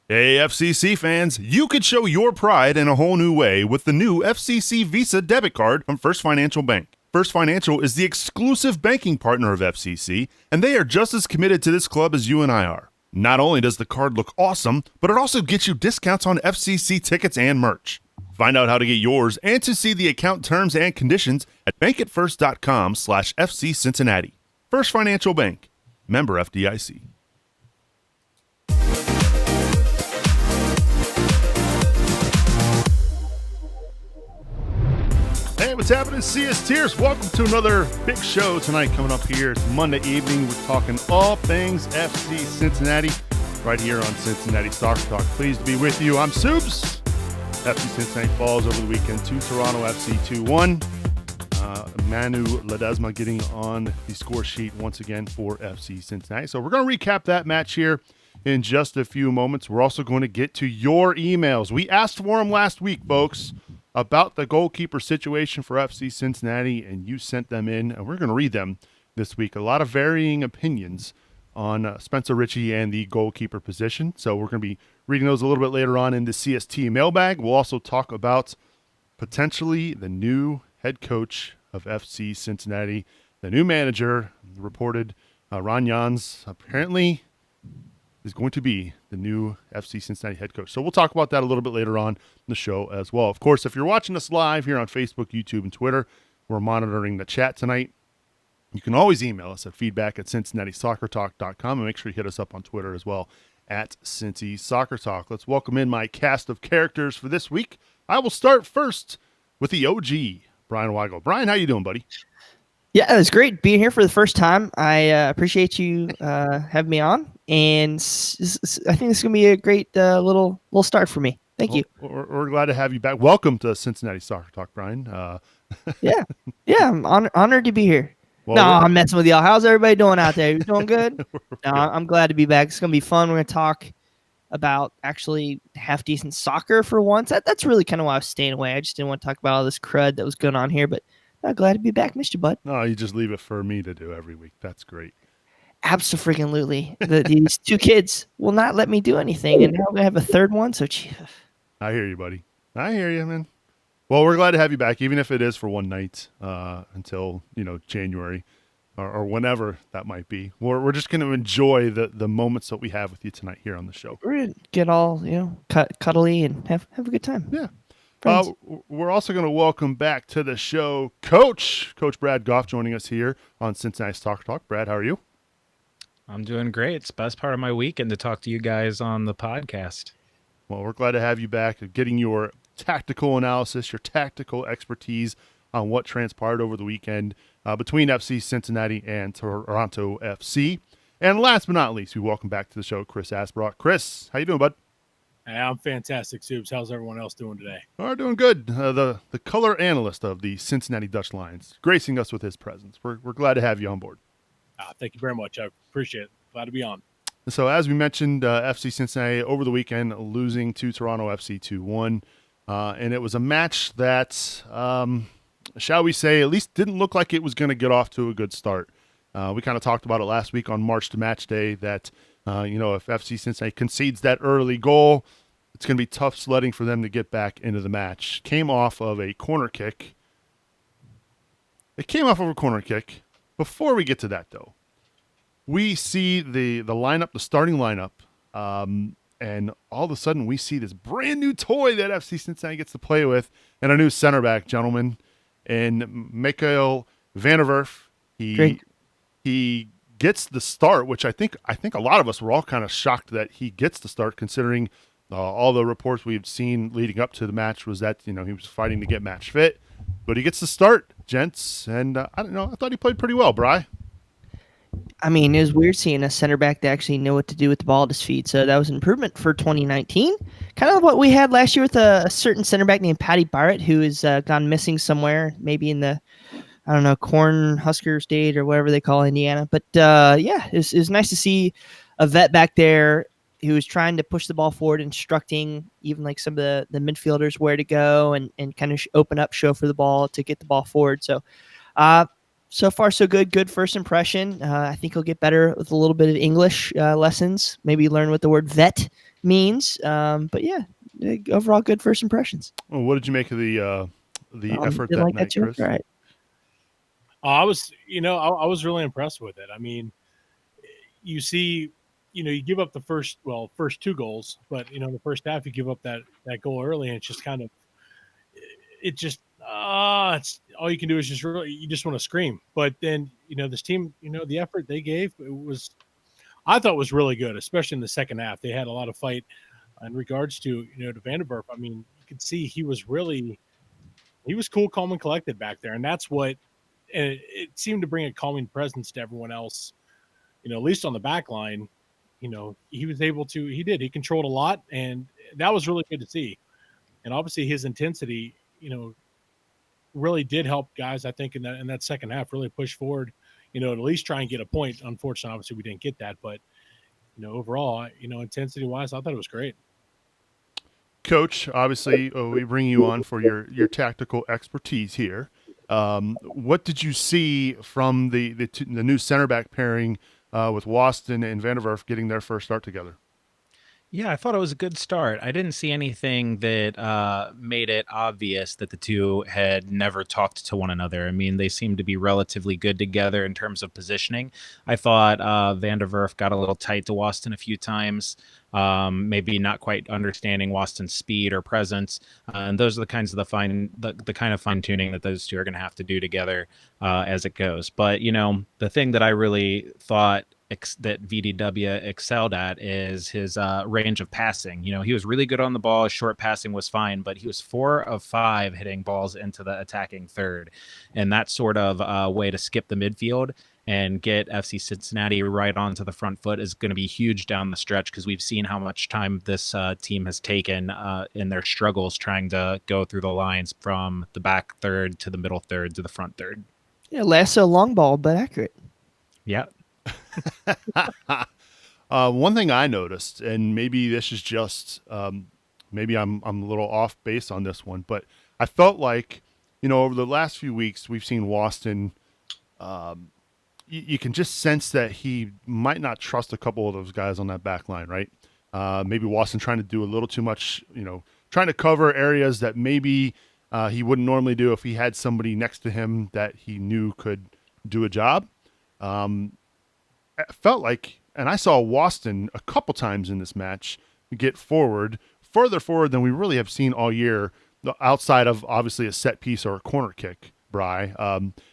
Hey, FCC fans, you could show your pride in a whole new way with the new FCC Visa debit card from First Financial Bank. First Financial is the exclusive banking partner of FCC, and they are just as committed to this club as you and I are. Not only does the card look awesome, but it also gets you discounts on FCC tickets and merch. Find out how to get yours and to see the account terms and conditions at bankatfirst.com/FC Cincinnati. First Financial Bank, member FDIC. Hey, what's happening, CSTers? Welcome to another big show tonight coming up here. It's Monday evening. We're talking all things FC Cincinnati right here on Cincinnati Soccer Talk. Pleased to be with you. I'm Subs. FC Cincinnati falls over the weekend to Toronto FC 2-1. Manu Ledesma getting on the score sheet once again for FC Cincinnati. So we're going to recap that match here in just a few moments. We're also going to get to your emails. We asked for them last week, folks, about the goalkeeper situation for FC Cincinnati, and you sent them in, and we're going to read them this week. A lot of varying opinions on Spencer Ritchie and the goalkeeper position, so we're going to be reading those a little bit later on in the CST mailbag. We'll also talk about potentially the new head coach of FC Cincinnati, the new manager, reported Ron Jans apparently is going to be the new FC Cincinnati head coach. So we'll talk about that a little bit later on in the show as well. Of course, if you're watching us live here on Facebook, YouTube, and Twitter, we're monitoring the chat tonight. You can always email us at feedback@cincinnatissoccertalk.com, and make sure you hit us up on Twitter as well at Cincy Soccer Talk. Let's welcome in my cast of characters for this week. I will start first with the OG, Bryan Weigel. Bryan, how you doing, buddy? Yeah, it was great being here for the first time. I appreciate you having me on, and I think this is going to be a great little start for me. Thank you. We're glad to have you back. Welcome to Cincinnati Soccer Talk, Bryan. Yeah, I'm honored to be here. Well, I'm messing with y'all. How's everybody doing out there? You doing good? No, I'm glad to be back. It's going to be fun. We're going to talk about actually half-decent soccer for once. That's really kind of why I was staying away. I just didn't want to talk about all this crud that was going on here, but I'm glad to be back. Missed you, bud. No, you just leave it for me to do every week. That's great. Absolutely. These two kids will not let me do anything, and now I'm going to have a third one, so I hear you, buddy. I hear you, man. Well, we're glad to have you back, even if it is for one night until, January or whenever that might be. We're just going to enjoy the moments that we have with you tonight here on the show. We're going to get all, cuddly and have a good time. Yeah. We're also going to welcome back to the show Coach Brad Goff joining us here on Cincinnati Soccer Talk. Brad, how are you? I'm doing great. It's the best part of my weekend to talk to you guys on the podcast. Well, we're glad to have you back, getting your tactical analysis, your tactical expertise on what transpired over the weekend between FC Cincinnati and Toronto FC. And last but not least, we welcome back to the show Chris Asbrock. Chris, how you doing, bud? Hey, I'm fantastic, Subs. How's everyone else doing today? We're doing good. The color analyst of the Cincinnati Dutch Lions, gracing us with his presence. We're glad to have you on board. Thank you very much. I appreciate it. Glad to be on. So as we mentioned, FC Cincinnati over the weekend losing to Toronto FC 2-1. And it was a match that, shall we say, at least didn't look like it was going to get off to a good start. We kind of talked about it last week on March to Match Day that if FC Cincinnati concedes that early goal, it's going to be tough sledding for them to get back into the match. Came off of a corner kick. It came off of a corner kick. Before we get to that, though, we see the lineup, the starting lineup, and all of a sudden we see this brand new toy that FC Cincinnati gets to play with, and a new center back, gentlemen, and Mikael Van der Werf. He gets the start, which I think a lot of us were all kind of shocked that he gets the start, considering all the reports we've seen leading up to the match was that he was fighting to get match fit, but he gets the start, gents, and I don't know, I thought he played pretty well, Bri. I mean, it was weird seeing a center back that actually knew what to do with the ball at his feet. So that was an improvement for 2019. Kind of what we had last year with a certain center back named Patty Barrett, who has gone missing somewhere, maybe in the, I don't know, Corn Husker State or whatever they call Indiana. But it was nice to see a vet back there who was trying to push the ball forward, instructing even like some of the midfielders where to go and kind of open up, show for the ball to get the ball forward. So so far, so good. Good first impression. I think he'll get better with a little bit of English lessons. Maybe learn what the word vet means. But yeah, overall good first impressions. Well, what did you make of the effort Did that like that night, too? Chris? All right. I was, I was really impressed with it. I mean, you see, you give up the first two goals, but in the first half you give up that goal early, and it's just kind of, it just, it's all you can do is just really, you just want to scream. But then, this team, the effort they gave, I thought was really good, especially in the second half. They had a lot of fight in regards to Vanderwerf. I mean, you could see he was cool, calm, and collected back there, and that's what, and it seemed to bring a calming presence to everyone else. At least on the back line, he was able to. He controlled a lot, and that was really good to see. And obviously, his intensity, really did help guys. I think in that second half, really push forward. At least try and get a point. Unfortunately, obviously, we didn't get that, but overall, intensity wise, I thought it was great. Coach, obviously, we bring you on for your tactical expertise here. What did you see from the new center back pairing with Waston and Vanderwerf getting their first start together? Yeah, I thought it was a good start. I didn't see anything that made it obvious that the two had never talked to one another. I mean, they seemed to be relatively good together in terms of positioning. I thought Van der Werf got a little tight to Waston a few times, maybe not quite understanding Waston's speed or presence. And those are the kinds of the kind of fine tuning that those two are going to have to do together as it goes. But the thing that I really thought that VDW excelled at is his range of passing. He was really good on the ball. His short passing was fine, but he was 4 of 5 hitting balls into the attacking third. And that sort of way to skip the midfield and get FC Cincinnati right onto the front foot is going to be huge down the stretch, because we've seen how much time this team has taken in their struggles trying to go through the lines from the back third to the middle third to the front third. Yeah, lasso long ball, but accurate. Yeah. One thing I noticed, and maybe this is just maybe I'm a little off base on this one, but I felt like over the last few weeks we've seen Waston. You can just sense that he might not trust a couple of those guys on that back line, right? Maybe Waston trying to do a little too much, trying to cover areas that maybe he wouldn't normally do if he had somebody next to him that he knew could do a job. It felt like, and I saw Waston a couple times in this match get further forward than we really have seen all year, outside of obviously a set piece or a corner kick, Bry.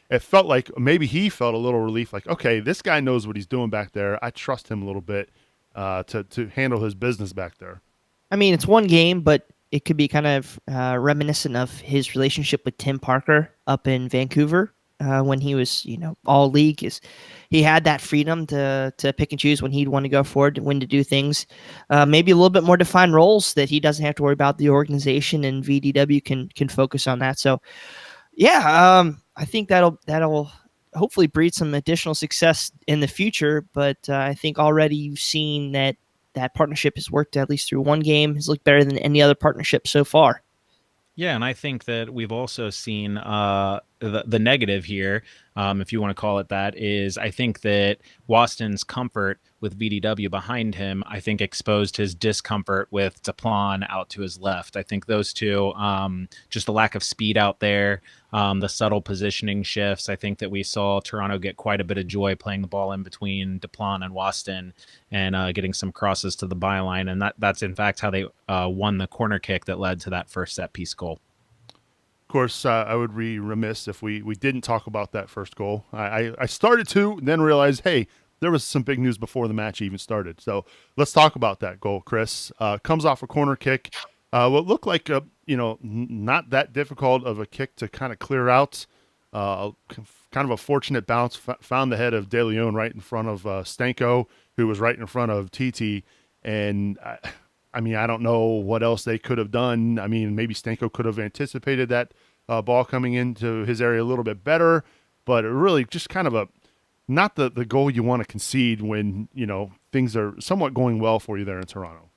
It felt like maybe he felt a little relief, like, okay, this guy knows what he's doing back there. I trust him a little bit to handle his business back there. I mean, it's one game, but it could be kind of reminiscent of his relationship with Tim Parker up in Vancouver. When he was, all league, he had that freedom to pick and choose when he'd want to go forward, when to do things. Maybe a little bit more defined roles that he doesn't have to worry about the organization, and VDW can focus on that. So, yeah, I think that'll hopefully breed some additional success in the future. But I think already you've seen that partnership has worked at least through one game. Has looked better than any other partnership so far. Yeah, and I think that we've also seen the negative here, if you want to call it that, is I think that Waston's comfort with VDW behind him, I think, exposed his discomfort with Deplan out to his left. I think those two, just the lack of speed out there, the subtle positioning shifts. I think that we saw Toronto get quite a bit of joy playing the ball in between Deplan and Waston and getting some crosses to the byline. And that's in fact how they won the corner kick that led to that first set piece goal. Of course, I would be remiss if we didn't talk about that first goal. I started to, then realized, hey, there was some big news before the match even started. So let's talk about that goal, Chris. Comes off a corner kick. What looked like not that difficult of a kick to kind of clear out. Kind of a fortunate bounce. Found the head of De Leon right in front of Stanko, who was right in front of TT. And I mean, I don't know what else they could have done. I mean, maybe Stanko could have anticipated that ball coming into his area a little bit better, but it really just kind of not the goal you want to concede when, things are somewhat going well for you there in Toronto.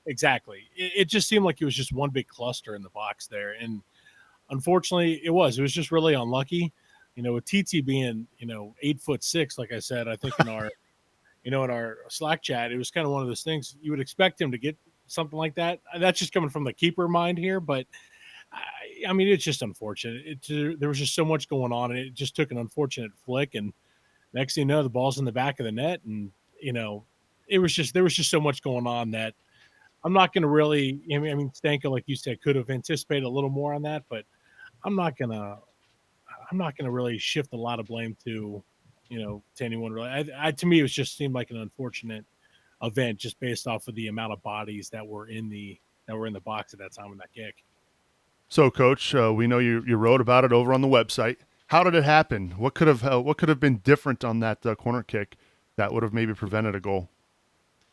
Exactly. It just seemed like it was just one big cluster in the box there. And unfortunately, it was just really unlucky, with TT being, 8'6", like I said, I think in our Slack chat, it was kind of one of those things you would expect him to get something like that. That's just coming from the keeper mind here, but I mean, it's just unfortunate. There was just so much going on, and it just took an unfortunate flick, and next thing you know, the ball's in the back of the net, and there was just so much going on that I'm not going to really. I mean, Stanko, like you said, could have anticipated a little more on that, but I'm not gonna really shift a lot of blame to anyone really. To me, it was just seemed like an unfortunate event just based off of the amount of bodies that were in the box at that time in that kick. So, Coach, we know you wrote about it over on the website. How did it happen? What could have been different on that corner kick that would have maybe prevented a goal?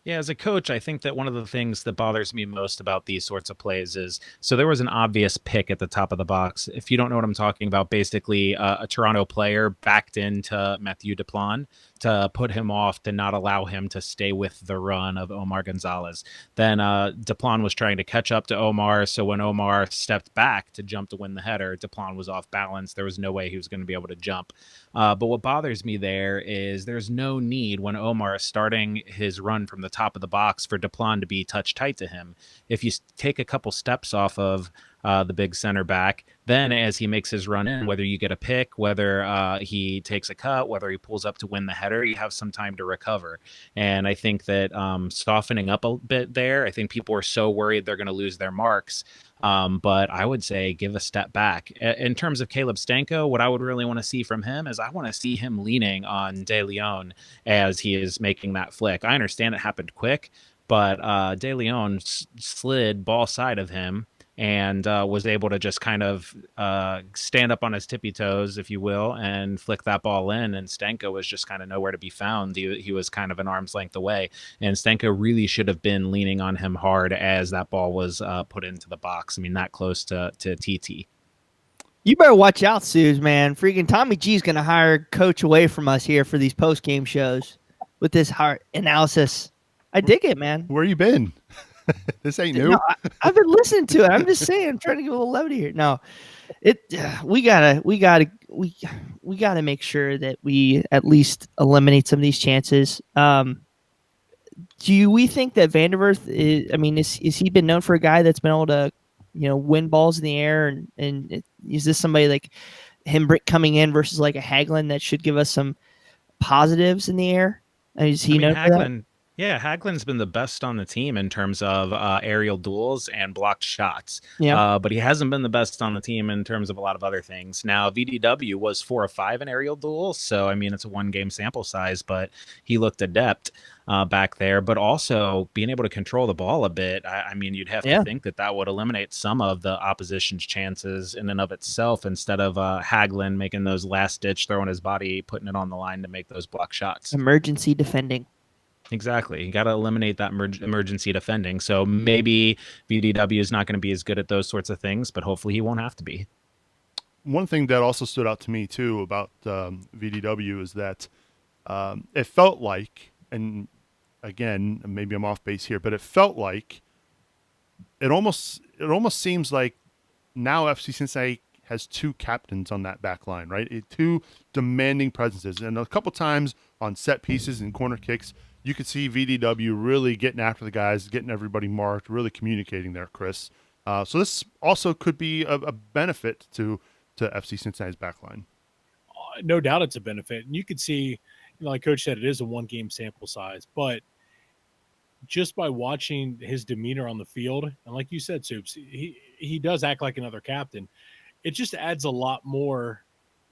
Yeah, as a coach, I think that one of the things that bothers me most about these sorts of plays is so there was an obvious pick at the top of the box. If you don't know what I'm talking about, basically a Toronto player backed into Mathieu Duplan to put him off to not allow him to stay with the run of Omar Gonzalez. Then Duplan was trying to catch up to Omar. So when Omar stepped back to jump to win the header, Duplan was off balance. There was no way he was going to be able to jump. But what bothers me there is there's no need when Omar is starting his run from the top of the box for Duplan to be touch tight to him. If you take a couple steps off of the big center back, then as he makes his run in, whether you get a pick, whether he takes a cut, whether he pulls up to win the header, you have some time to recover. And I think that softening up a bit there, I think people are so worried they're going to lose their marks. But I would say give a step back. In terms of Caleb Stanko, what I would really want to see from him is I want to see him leaning on De Leon as he is making that flick. I understand it happened quick, but De Leon slid ball side of him and was able to just kind of stand up on his tippy toes, if you will, and flick that ball in. And Stanko was just kind of nowhere to be found. He was kind of an arm's length away. And Stanko really should have been leaning on him hard as that ball was put into the box. I mean, that close to TT. You better watch out, Suze, man. Freaking Tommy G's going to hire Coach away from us here for these post-game shows with this heart analysis. I dig it, man. Where you been? This ain't new. No, I've been listening to it. I'm just saying, I'm trying to give a little levity here. No, we gotta make sure that we at least eliminate some of these chances. Do we think that Vanderwerth is he been known for a guy that's been able to, win balls in the air, and is this somebody like him coming in versus like a Hagelin that should give us some positives in the air? Is he known for that? Yeah, Haglin's been the best on the team in terms of aerial duels and blocked shots. Yeah. But he hasn't been the best on the team in terms of a lot of other things. Now, VDW was 4 of 5 in aerial duels. So, I mean, it's a 1-game sample size, but he looked adept back there. But also being able to control the ball a bit, I mean, you'd have to think that would eliminate some of the opposition's chances in and of itself instead of Haglin making those last-ditch, throwing his body, putting it on the line to make those block shots. Emergency defending. Exactly. You got to eliminate that emergency defending. So maybe VDW is not going to be as good at those sorts of things, but hopefully he won't have to be. One thing that also stood out to me, too, about VDW is that it felt like, and again, maybe I'm off base here, but it felt like it almost seems like now FC Cincinnati has 2 captains on that back line, right? 2 demanding presences. And a couple times on set pieces and corner kicks, you could see VDW really getting after the guys, getting everybody marked, really communicating there, Chris. So this also could be a benefit to FC Cincinnati's backline. No doubt it's a benefit. And you could see, like Coach said, it is a 1-game sample size. But just by watching his demeanor on the field, and like you said, Soups, he does act like another captain. It just adds a lot more,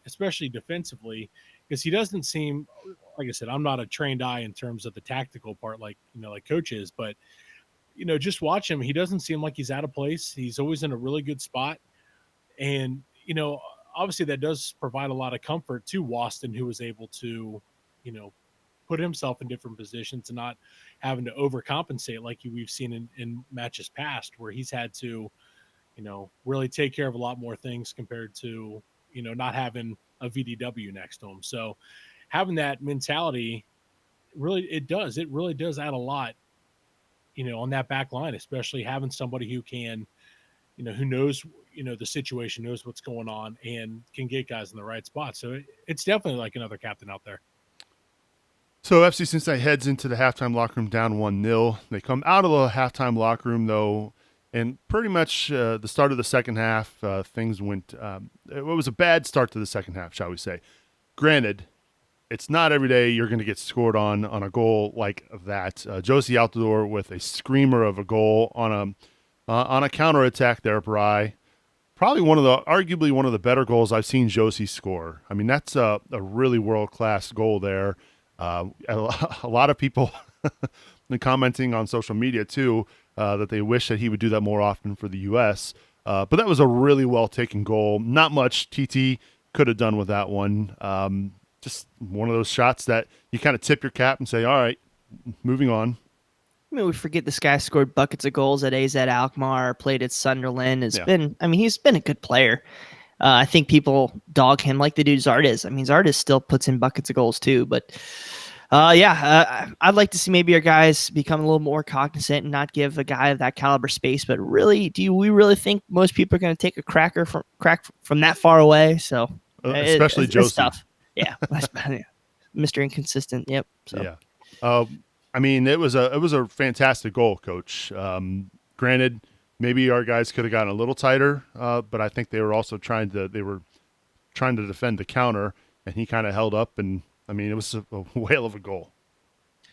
especially defensively, because he doesn't seem, like I said, I'm not a trained eye in terms of the tactical part like Coach is, but just watch him. He doesn't seem like he's out of place. He's always in a really good spot. And, obviously that does provide a lot of comfort to Waston, who was able to, put himself in different positions and not having to overcompensate like we've seen in matches past where he's had to, really take care of a lot more things compared to, not having a VDW next to him. So having that mentality it really does add a lot, on that back line, especially having somebody who can, who knows, the situation, knows what's going on and can get guys in the right spot. So it's definitely like another captain out there. So FC Cincinnati heads into the halftime locker room down 1-0. They come out of the halftime locker room, though, and pretty much the start of the second half, things went it was a bad start to the second half, shall we say. Granted, it's not every day you're going to get scored on a goal like that. Josie out the door with a screamer of a goal on a counterattack there, Bry. Probably arguably one of the better goals I've seen Josie score. I mean, that's a really world-class goal there. A lot of people commenting on social media, too, that they wish that he would do that more often for the U.S. But that was a really well-taken goal. Not much TT could have done with that one. Just one of those shots that you kind of tip your cap and say, all right, moving on. I mean, we forget this guy scored buckets of goals at AZ Alkmaar, played at Sunderland. He's been a good player. I think people dog him like they do Zardes. I mean, Zardes still puts in buckets of goals too. But I'd like to see maybe our guys become a little more cognizant and not give a guy of that caliber space. But really, we really think most people are going to take a crack from that far away? So especially Josie. It's tough. Yeah, Mr. Inconsistent. Yep. So. Yeah. I mean, it was a fantastic goal, Coach. Granted, maybe our guys could have gotten a little tighter, but I think they were also trying to defend the counter, and he kind of held up. And I mean, it was a whale of a goal.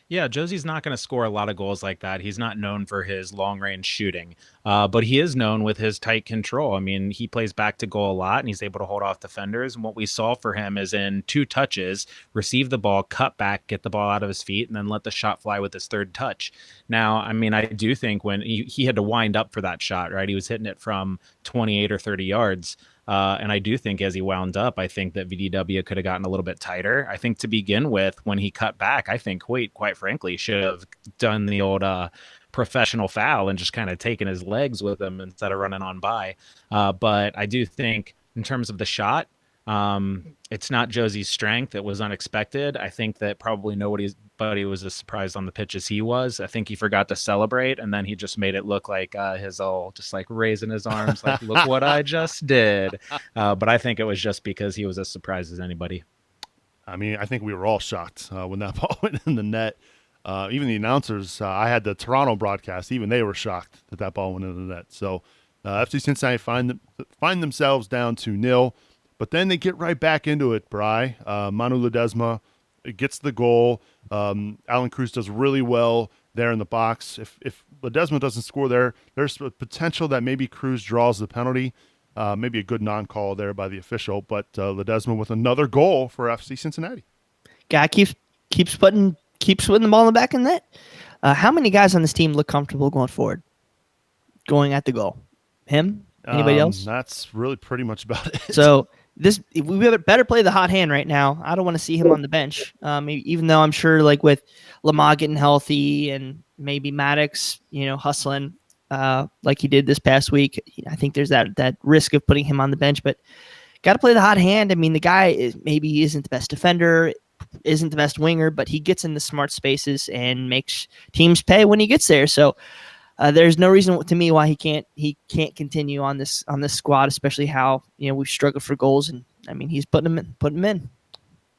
Yeah, Josie's not going to score a lot of goals like that. He's not known for his long-range shooting, but he is known with his tight control. I mean, he plays back to goal a lot, and he's able to hold off defenders. And what we saw for him is in 2 touches, receive the ball, cut back, get the ball out of his feet, and then let the shot fly with his 3rd touch. Now, I mean, I do think when he had to wind up for that shot, right? He was hitting it from 28 or 30 yards. And I do think as he wound up, I think that VDW could have gotten a little bit tighter. I think to begin with, when he cut back, I think Hoyt, quite frankly, should have done the old professional foul and just kind of taken his legs with him instead of running on by. But I do think in terms of the shot, it's not Josie's strength. It was unexpected. I think that probably nobody was as surprised on the pitch as he was. I think he forgot to celebrate, and then he just made it look like his old, just like raising his arms, like, look what I just did. But I think it was just because he was as surprised as anybody. I mean, I think we were all shocked when that ball went in the net. Even the announcers, I had the Toronto broadcast, even they were shocked that ball went in the net. So FC Cincinnati find themselves down 2-0. But then they get right back into it, Bry. Manu Ledesma gets the goal. Alan Cruz does really well there in the box. If Ledesma doesn't score there, there's a potential that maybe Cruz draws the penalty. Maybe a good non-call there by the official. But Ledesma with another goal for FC Cincinnati. Guy keeps putting the ball in the back of the net. How many guys on this team look comfortable going forward, going at the goal? Him? Anybody else? That's really pretty much about it. So we better play the hot hand right now. I don't want to see him on the bench. Even though I'm sure, like with Lamar getting healthy and maybe Maddox, hustling like he did this past week, I think there's that risk of putting him on the bench. But got to play the hot hand. I mean, the guy maybe isn't the best defender, isn't the best winger, but he gets in the smart spaces and makes teams pay when he gets there. So. There's no reason to me why he can't continue on this squad, especially how we've struggled for goals, and I mean he's putting them in.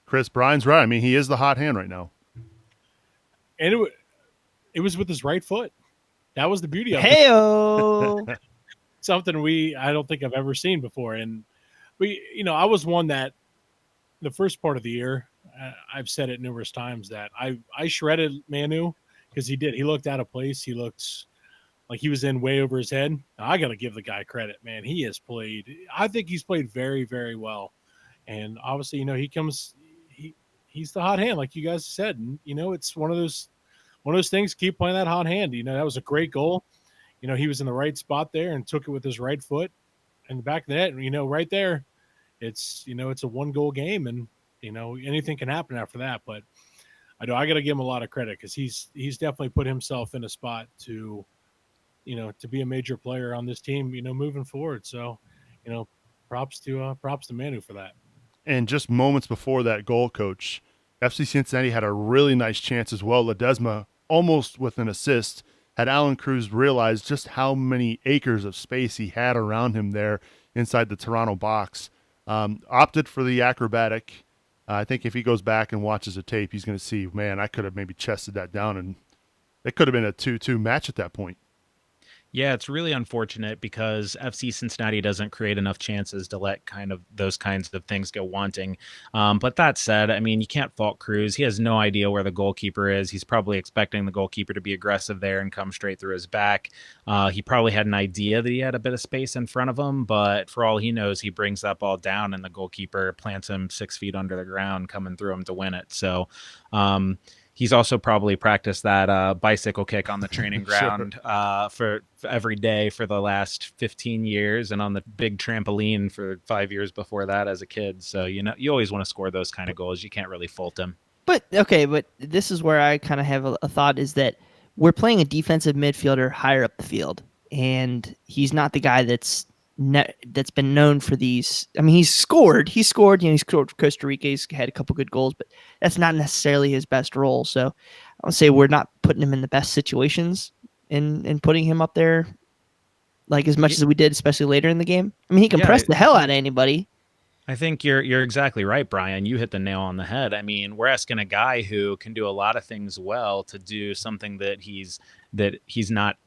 Chris, Bryan's right. I mean he is the hot hand right now, and it was with his right foot. That was the beauty of it. Something I don't think I've ever seen before. And I was one that the first part of the year, I've said it numerous times that I shredded Manu because he did. He looked out of place. He looked like he was in way over his head. I got to give the guy credit, man. I think he's played very, very well. And obviously, he's the hot hand, like you guys said. And, it's one of those things, keep playing that hot hand. That was a great goal. He was in the right spot there and took it with his right foot in the back of the net. And, right there, it's a 1-goal game and, anything can happen after that. But I got to give him a lot of credit because he's definitely put himself in a spot to be a major player on this team, moving forward. So, props to Manu for that. And just moments before that goal, Coach, FC Cincinnati had a really nice chance as well. Ledesma, almost with an assist, had Alan Cruz realized just how many acres of space he had around him there inside the Toronto box. Opted for the acrobatic I think if he goes back and watches the tape, he's going to see, man, I could have maybe chested that down, and it could have been a 2-2 match at that point. Yeah, it's really unfortunate because FC Cincinnati doesn't create enough chances to let kind of those kinds of things go wanting. But that said, I mean, you can't fault Cruz. He has no idea where the goalkeeper is. He's probably expecting the goalkeeper to be aggressive there and come straight through his back. He probably had an idea that he had a bit of space in front of him, but for all he knows, he brings that ball down and the goalkeeper plants him 6 feet under the ground, coming through him to win it. So, he's also probably practiced that bicycle kick on the training ground for every day for the last 15 years and on the big trampoline for 5 years before that as a kid. So, you always want to score those kind of goals. You can't really fault him. But this is where I kind of have a thought is that we're playing a defensive midfielder higher up the field, and he's not the guy that's been known for these. I mean, he's scored. He scored for Costa Rica. He's had a couple good goals, but that's not necessarily his best role. So I would say we're not putting him in the best situations in putting him up there like as much as we did, especially later in the game. I mean, he can press the hell out of anybody. I think you're exactly right, Brian. You hit the nail on the head. I mean, we're asking a guy who can do a lot of things well to do something that he's not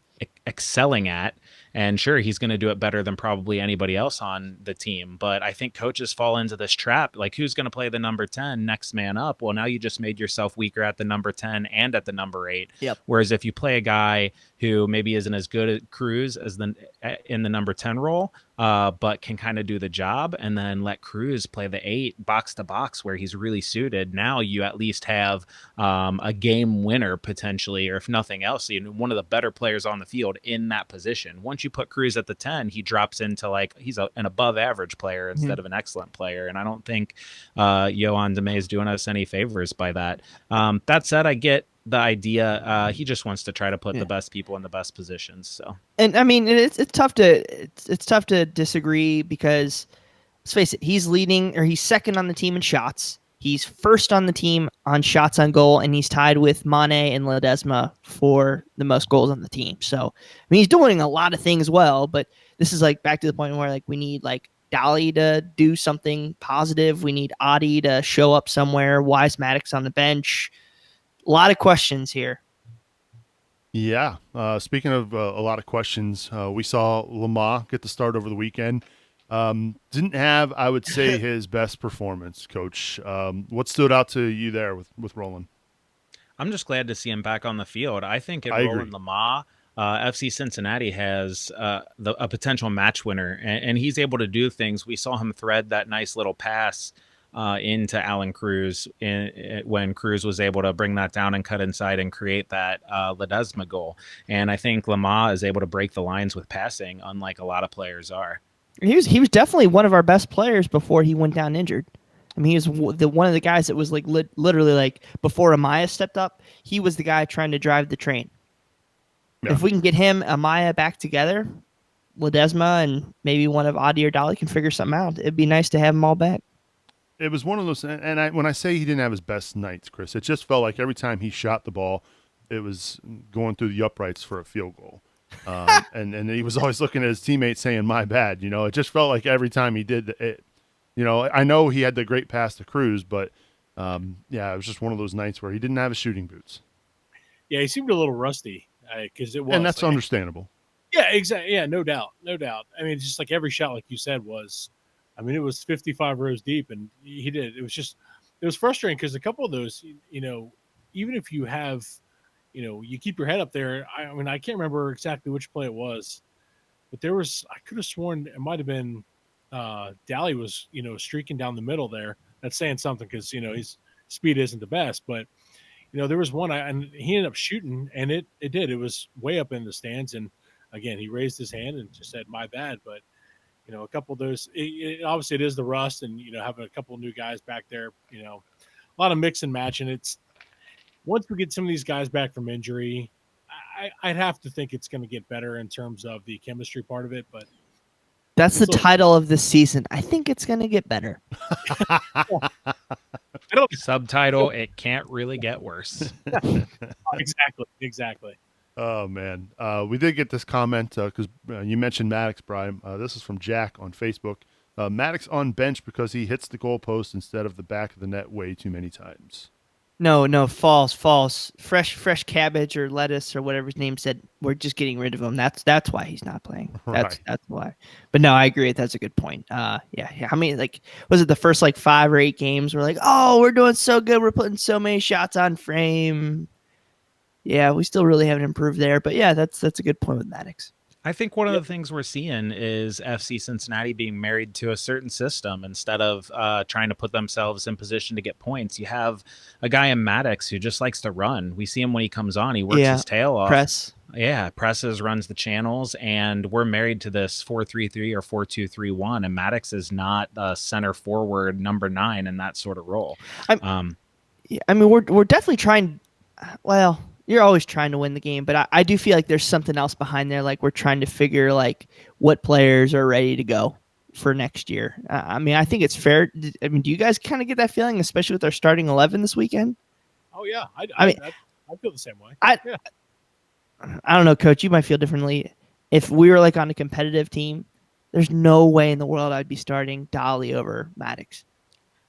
excelling at. And sure, he's going to do it better than probably anybody else on the team. But I think coaches fall into this trap. Like, who's going to play the number 10 next man up? Well, now you just made yourself weaker at the number 10 and at the number 8. Yep. Whereas if you play a guy who maybe isn't as good at Cruz as in the number 10 role, but can kind of do the job, and then let Cruz play the 8 box to box where he's really suited. Now you at least have a game winner potentially, or if nothing else, one of the better players on the field in that position. Once you put Cruz at the 10, he drops into he's an above average player instead of an excellent player. And I don't think Yohan Demay is doing us any favors by that. That said, I get the idea. He just wants to try to put the best people in the best positions. So, and I mean, it's tough to disagree because let's face it, he's second on the team in shots. He's first on the team on shots on goal, and he's tied with Mane and Ledesma for the most goals on the team. So, I mean, he's doing a lot of things well, but this is back to the point where we need Dolly to do something positive. We need Adi to show up somewhere. Wise Maddox on the bench. A lot of questions here. Yeah. Speaking of a lot of questions, we saw Lamar get the start over the weekend. Didn't have, I would say, his best performance, Coach. What stood out to you there with Roland? I'm just glad to see him back on the field. I think Roland Lamar, FC Cincinnati has a potential match winner, and he's able to do things. We saw him thread that nice little pass into Alan Cruz when Cruz was able to bring that down and cut inside and create that Ledesma goal. And I think Lamar is able to break the lines with passing, unlike a lot of players are. He was definitely one of our best players before he went down injured. I mean, he was one of the guys that was literally before Amaya stepped up, he was the guy trying to drive the train. Yeah. If we can get him, Amaya back together, Ledesma and maybe one of Adi or Dolly can figure something out. It'd be nice to have them all back. It was one of those, and when I say he didn't have his best nights, Chris, it just felt like every time he shot the ball, it was going through the uprights for a field goal. And he was always looking at his teammates saying, my bad. It just felt like every time he did it, I know he had the great pass to Cruz, but it was just one of those nights where he didn't have his shooting boots. Yeah, he seemed a little rusty because it was. And that's understandable. Yeah, exactly. Yeah, no doubt. I mean, it's just like every shot, like you said, was, I mean, it was 55 rows deep, and he did. It was frustrating because a couple of those, even if you have, you keep your head up there. I mean, I can't remember exactly which play it was, but I could have sworn it might have been Daly was, streaking down the middle there. That's saying something because, his speed isn't the best, but, there was one and he ended up shooting, and it did. It was way up in the stands. And again, he raised his hand and just said, my bad. But, a couple of those, obviously it is the rust, and, having a couple of new guys back there, a lot of mix and match. And it's, once we get some of these guys back from injury, I'd have to think it's going to get better in terms of the chemistry part of it. But that's the title of this season. I think it's going to get better. Subtitle, it can't really get worse. Exactly. Oh, man. We did get this comment because you mentioned Maddox, Bryan. This is from Jack on Facebook. Maddox on bench because he hits the goalpost instead of the back of the net way too many times. No, false. Fresh cabbage or lettuce or whatever his name said. We're just getting rid of him. That's why he's not playing. That's why. But no, I agree. That's a good point. Yeah. How many was it the first 5 or 8 games? We're like, oh, we're doing so good. We're putting so many shots on frame. Yeah, we still really haven't improved there. But yeah, that's a good point with Maddox. I think one of the things we're seeing is FC Cincinnati being married to a certain system instead of trying to put themselves in position to get points. You have a guy in Maddox who just likes to run. We see him when he comes on. He works his tail off. Press. Yeah, presses, runs the channels, and we're married to this 4-3-3 or 4-2-3-1, and Maddox is not a center forward number 9 in that sort of role. I mean, we're definitely trying. Well, you're always trying to win the game, but I do feel like there's something else behind there. We're trying to figure what players are ready to go for next year. I mean, I think it's fair. I mean, do you guys kind of get that feeling, especially with our starting 11 this weekend? Oh yeah, I feel the same way. I don't know, Coach. You might feel differently. If we were on a competitive team, there's no way in the world I'd be starting Dolly over Maddox.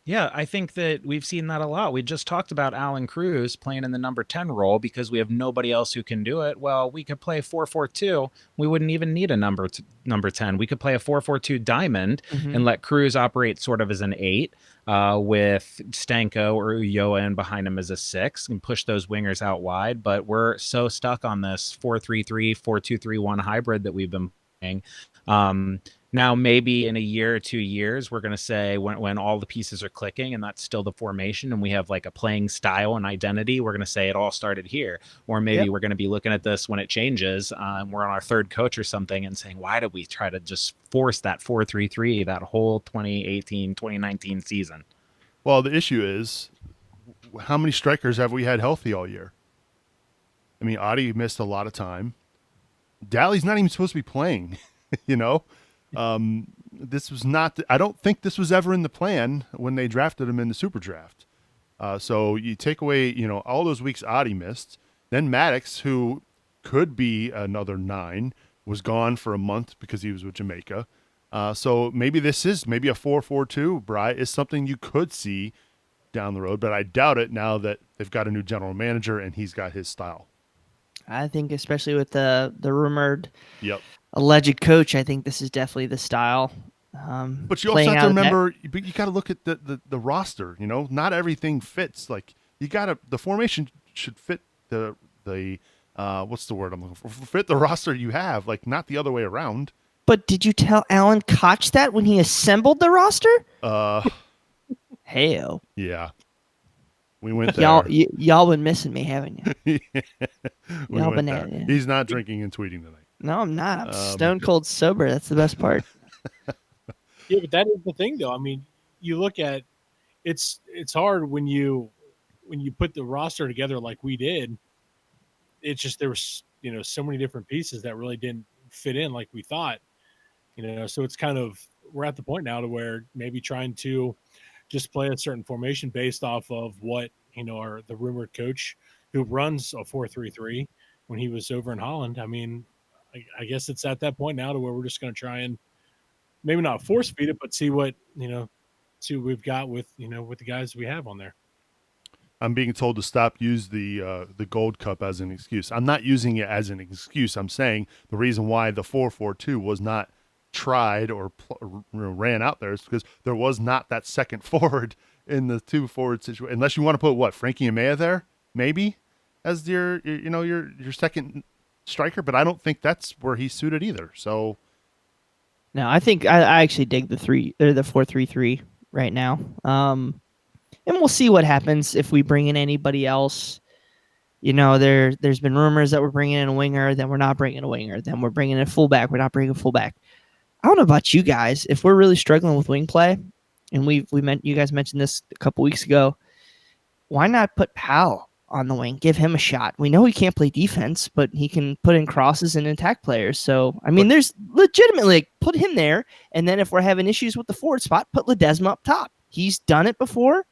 Yeah, I think that we've seen that a lot. We just talked about Alan Cruz playing in the number 10 role because we have nobody else who can do it. Well, we could play 4-4-2. We wouldn't even need a number 10. We could play a 4-4-2 diamond and let Cruz operate sort of as an 8 with Stanko or Ulloa in behind him as a 6 and push those wingers out wide. But we're so stuck on this 4-3-3, 4-2-3-1 hybrid that we've been playing. Now, maybe in a year or 2 years, we're going to say when all the pieces are clicking and that's still the formation and we have a playing style and identity, we're going to say it all started here. Or maybe we're going to be looking at this when it changes. We're on our 3rd coach or something and saying, why did we try to just force that 4-3-3 that whole 2018, 2019 season? Well, the issue is how many strikers have we had healthy all year? I mean, Adi missed a lot of time. Dalley's not even supposed to be playing, This was not. I don't think this was ever in the plan when they drafted him in the super draft. So you take away, all those weeks Adi missed. Then Maddox, who could be another 9, was gone for a month because he was with Jamaica. So maybe this is maybe a 4-4-2. Bryan is something you could see down the road, but I doubt it now that they've got a new general manager and he's got his style. I think, especially with the rumored alleged coach, I think this is definitely the style. But you also have to remember, you got to look at the roster. Not everything fits. The formation should fit the what's the word I'm looking for? Fit the roster you have, not the other way around. But did you tell Alan Koch that when he assembled the roster? Hey-o. Yeah. We went there. Y'all been missing me, haven't you? Y'all been at it. He's not drinking and tweeting tonight. No, I'm not. I'm stone cold sober. That's the best part. Yeah, but that is the thing, though. I mean, you look at it's hard when you put the roster together like we did. It's just there was so many different pieces that really didn't fit in like we thought. So it's kind of we're at the point now to where maybe trying to just play a certain formation based off of what the rumored coach who runs a 4-3-3 when he was over in Holland. I mean, I guess it's at that point now to where we're just going to try and maybe not force feed it, but see what we've got with with the guys we have on there. I'm being told to stop use the Gold Cup as an excuse. I'm not using it as an excuse. I'm saying the reason why the 4-4-2 was not tried or ran out there is because there was not that second forward in the 2 forward situation. Unless you want to put Frankie Amaya there, maybe as your second striker, but I don't think that's where he's suited either. So no, I think I actually dig the 4-3-3 right now. And we'll see what happens if we bring in anybody else. There's been rumors that we're bringing in a winger, then we're not bringing a winger, then we're bringing in a fullback, we're not bringing a fullback. I don't know about you guys. If we're really struggling with wing play, and you guys mentioned this a couple weeks ago, why not put Powell on the wing? Give him a shot. We know he can't play defense, but he can put in crosses and attack players. So, I mean, there's legitimately put him there. And then if we're having issues with the forward spot, put Ledesma up top. He's done it before.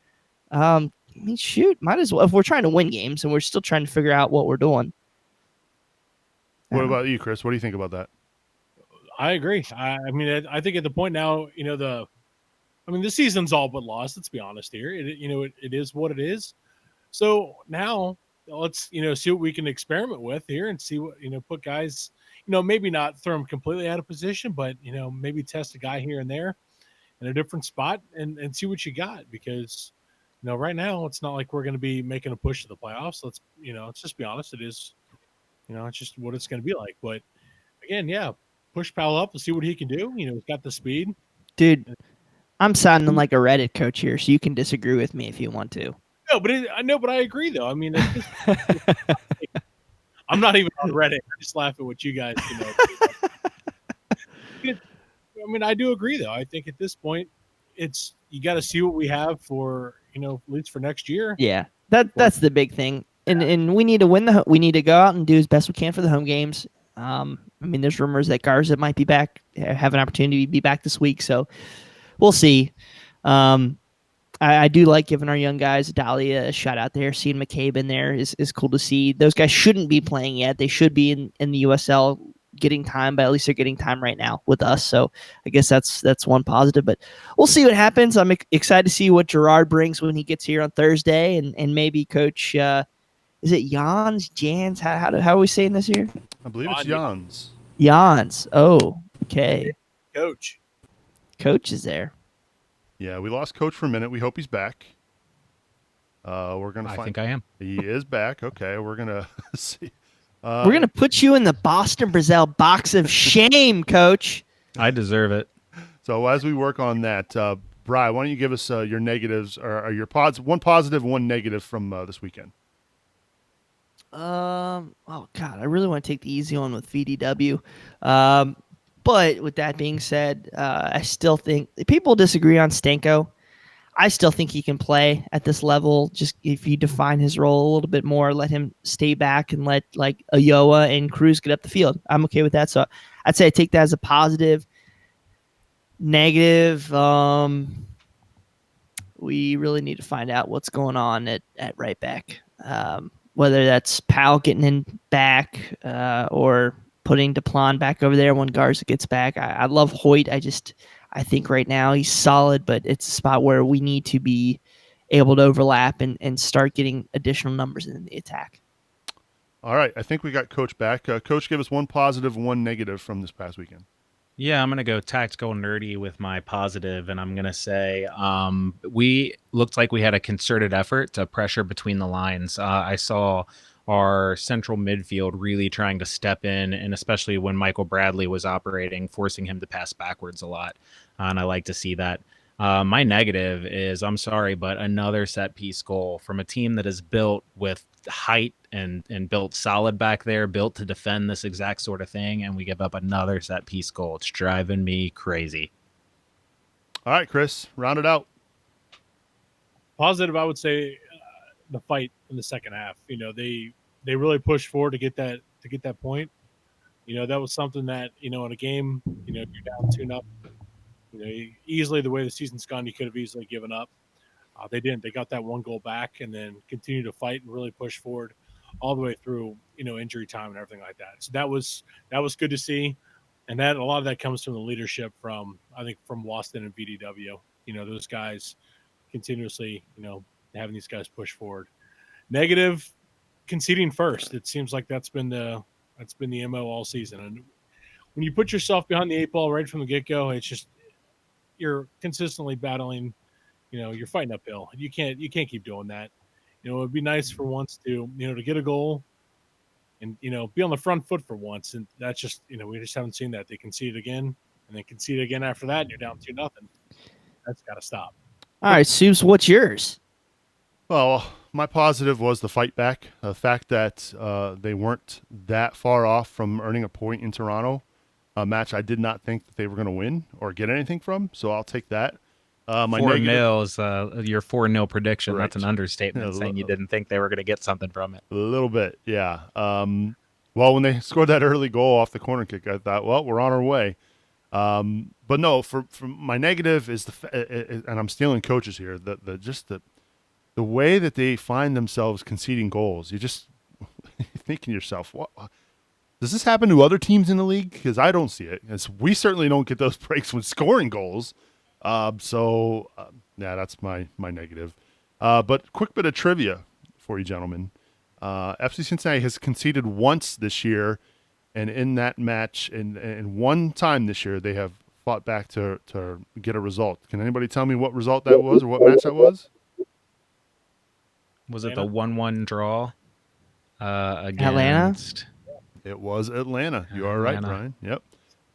I mean, shoot, might as well. If we're trying to win games and we're still trying to figure out what we're doing. What about you, Chris? What do you think about that? I agree. I mean, I think at the point now, the season's all but lost. Let's be honest here. It is what it is. So now let's see what we can experiment with here and see what put guys. Maybe not throw them completely out of position, but maybe test a guy here and there in a different spot and see what you got because right now it's not like we're going to be making a push to the playoffs. Let's just be honest. It is it's just what it's going to be like. But again, yeah, push Powell up and see what he can do. He's got the speed. Dude, I'm sounding like a Reddit coach here, so you can disagree with me if you want to. No, but I agree though. I mean, I'm not even on Reddit. I just laugh at what you guys. I mean, I do agree though. I think at this point, you got to see what we have for at least for next year. Yeah, that's the big thing, and we need to win we need to go out and do as best we can for the home games. I mean, there's rumors that Garza might be back, have an opportunity to be back this week, so we'll see. I do like giving our young guys Dahlia a shout out there. Seeing McCabe in there is cool to see. Those guys shouldn't be playing yet. They should be in the USL getting time, but at least they're getting time right now with us. So I guess that's one positive, but we'll see what happens. I'm excited to see what Gerard brings when he gets here on Thursday, and maybe Coach, is it Jans? How are we saying this here? I believe it's Jans. Jans. Oh, okay. Coach is there. Yeah, we lost Coach for a minute. We hope he's back. We're gonna. I think I am. He is back. Okay, we're gonna see. We're gonna put you in the Boston Brazil box of shame, Coach. I deserve it. So as we work on that, Bryan, why don't you give us your negatives or your one positive, one negative from this weekend? Oh God, I really want to take the easy one with VDW. But with that being said, I still think people disagree on Stanko. I still think he can play at this level. Just if you define his role a little bit more, let him stay back and let like Ayoa and Cruz get up the field. I'm okay with that. So I'd say I take that as a positive. Negative. We really need to find out what's going on at right back. Whether that's Powell getting in back or putting DePlon back over there when Garza gets back. I love Hoyt. I think right now he's solid, but it's a spot where we need to be able to overlap and start getting additional numbers in the attack. All right. I think we got Coach back. Coach, give us one positive, one negative from this past weekend. Yeah, I'm going to go tactical nerdy with my positive, and I'm going to say we looked like we had a concerted effort to pressure between the lines. I saw our central midfield really trying to step in, and especially when Michael Bradley was operating, forcing him to pass backwards a lot. And I like to see that. My negative is, I'm sorry, but another set piece goal from a team that is built with height and built solid back there, built to defend this exact sort of thing, and we give up another set piece goal. It's driving me crazy. All right, Chris, round it out. Positive, I would say the fight in the second half. They really pushed forward to get that point. That was something that in a game, you're down 2-0. Easily the way the season's gone, you could have easily given up. They didn't. They got that one goal back and then continued to fight and really push forward all the way through, injury time and everything like that. So that was good to see. And that a lot of that comes from the leadership from Waston and VDW. Those guys continuously, having these guys push forward. Negative, conceding first. It seems like that's been the MO all season. And when you put yourself behind the 8 ball right from the get-go, it's just you're consistently battling, you're fighting uphill. You can't keep doing that. It would be nice for once to get a goal and be on the front foot for once. And that's just we just haven't seen that. They concede again and then concede again after that, and you're down 2-0. That's got to stop. All right, Subes, what's yours? Well, my positive was the fight back. The fact that they weren't that far off from earning a point in Toronto, a match I did not think that they were going to win or get anything from. So I'll take that. My 4-0 is your 4-0 prediction. Right. That's an understatement, saying you didn't think they were going to get something from it. A little bit, yeah. Well, when they scored that early goal off the corner kick, I thought, well, we're on our way. But no, for my negative is and I'm stealing coaches here. The way that they find themselves conceding goals, you just thinking to yourself, what Does this happen to other teams in the league? Because I don't see it. As we certainly don't get those breaks when scoring goals. Yeah, that's my negative. But quick bit of trivia for you gentlemen. FC Cincinnati has conceded once this year, and in that match, and one time this year, they have fought back to get a result. Can anybody tell me what result that was or what match that was? Was it the 1-1 draw against Atlanta? It was Atlanta. You are right, Atlanta. Brian. Yep.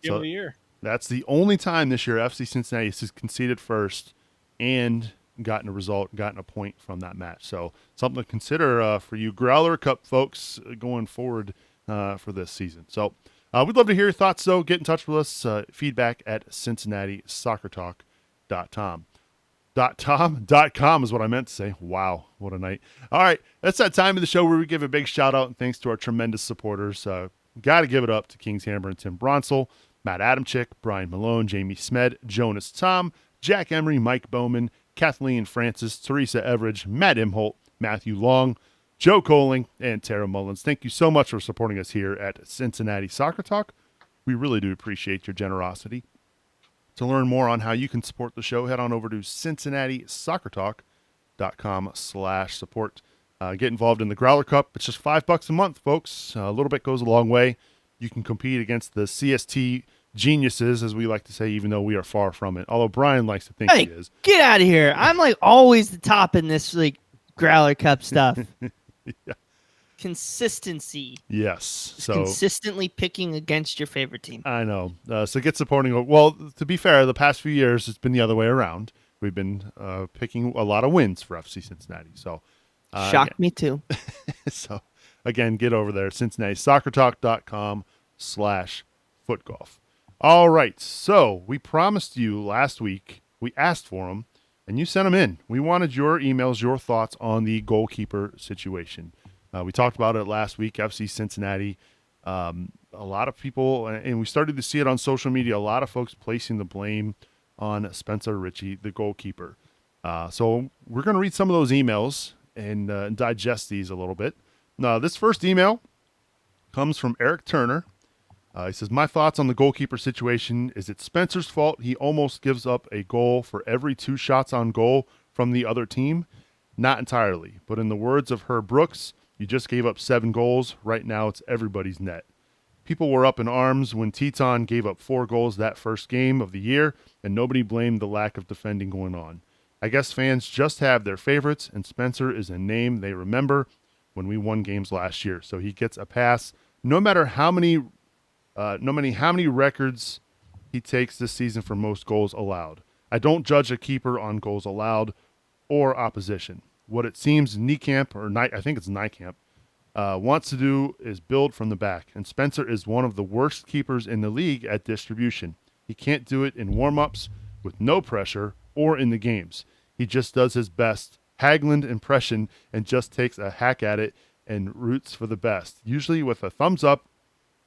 Game of the year. That's the only time this year FC Cincinnati has conceded first and gotten a result, gotten a point from that match. So something to consider for you Growler Cup folks going forward for this season. So we'd love to hear your thoughts, though. Get in touch with us. Feedback at CincinnatiSoccerTalk.com. .com is what I meant to say. Wow, what a night. All right, that's that time of the show where we give a big shout out and thanks to our tremendous supporters. Got to give it up to Kings Hammer and Tim Bronsel, Matt Adamczyk, Brian Malone, Jamie Smed, Jonas Tom, Jack Emery, Mike Bowman, Kathleen Francis, Teresa Everidge, Matt Imholt, Matthew Long, Joe Coling, and Tara Mullins. Thank you so much for supporting us here at Cincinnati Soccer Talk. We really do appreciate your generosity. To learn more on how you can support the show, head on over to CincinnatiSoccerTalk.com/support. Get involved in the Growler Cup. It's just $5 a month, folks. A little bit goes a long way. You can compete against the CST geniuses, as we like to say, even though we are far from it. Although Brian likes to think he is. Get out of here. I'm like always the top in this like Growler Cup stuff. Yeah. Consistency. Yes. Just So consistently picking against your favorite team. I know. So get supporting. Well, to be fair, the past few years, it's been the other way around. We've been picking a lot of wins for FC Cincinnati. So Shocked me too. So again, get over there, CincinnatiSoccerTalk.com/footgolf. All right. So we promised you last week, we asked for them, and you sent them in. We wanted your emails, your thoughts on the goalkeeper situation. We talked about it last week, FC Cincinnati. A lot of people, and we started to see it on social media, a lot of folks placing the blame on Spencer Ritchie, the goalkeeper. So we're going to read some of those emails and digest these a little bit. Now, this first email comes from Eric Turner. He says, my thoughts on the goalkeeper situation is it's Spencer's fault. He almost gives up a goal for every 2 shots on goal from the other team. Not entirely, but in the words of Herb Brooks, you just gave up 7 goals. Right now, it's everybody's net. People were up in arms when Teton gave up 4 goals that first game of the year, and nobody blamed the lack of defending going on. I guess fans just have their favorites, and Spencer is a name they remember when we won games last year. So he gets a pass, no matter how many records he takes this season for most goals allowed. I don't judge a keeper on goals allowed or opposition. What it seems Niekamp, I think it's Niekamp, wants to do is build from the back, and Spencer is one of the worst keepers in the league at distribution. He can't do it in warm-ups with no pressure or in the games. He just does his best Hagland impression and just takes a hack at it and roots for the best, usually with a thumbs up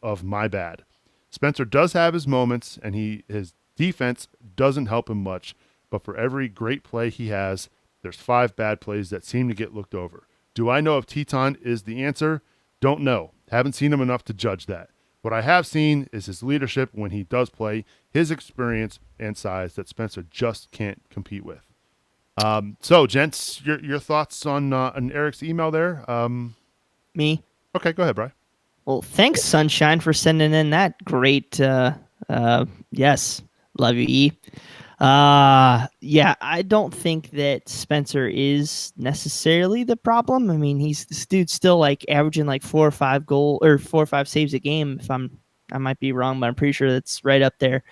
of my bad. Spencer does have his moments, and his defense doesn't help him much, but for every great play he has, there's 5 bad plays that seem to get looked over. Do I know if Teton is the answer? Don't know. Haven't seen him enough to judge that. What I have seen is his leadership when he does play, his experience and size that Spencer just can't compete with. So, gents, your thoughts on Eric's email there? Me? Okay, go ahead, Brian. Well, thanks, Sunshine, for sending in that great. Yes, love you, E. Yeah, I don't think that Spencer is necessarily the problem. I mean, this dude's still like averaging like 4 or 5 saves a game. I might be wrong, but I'm pretty sure that's right up there.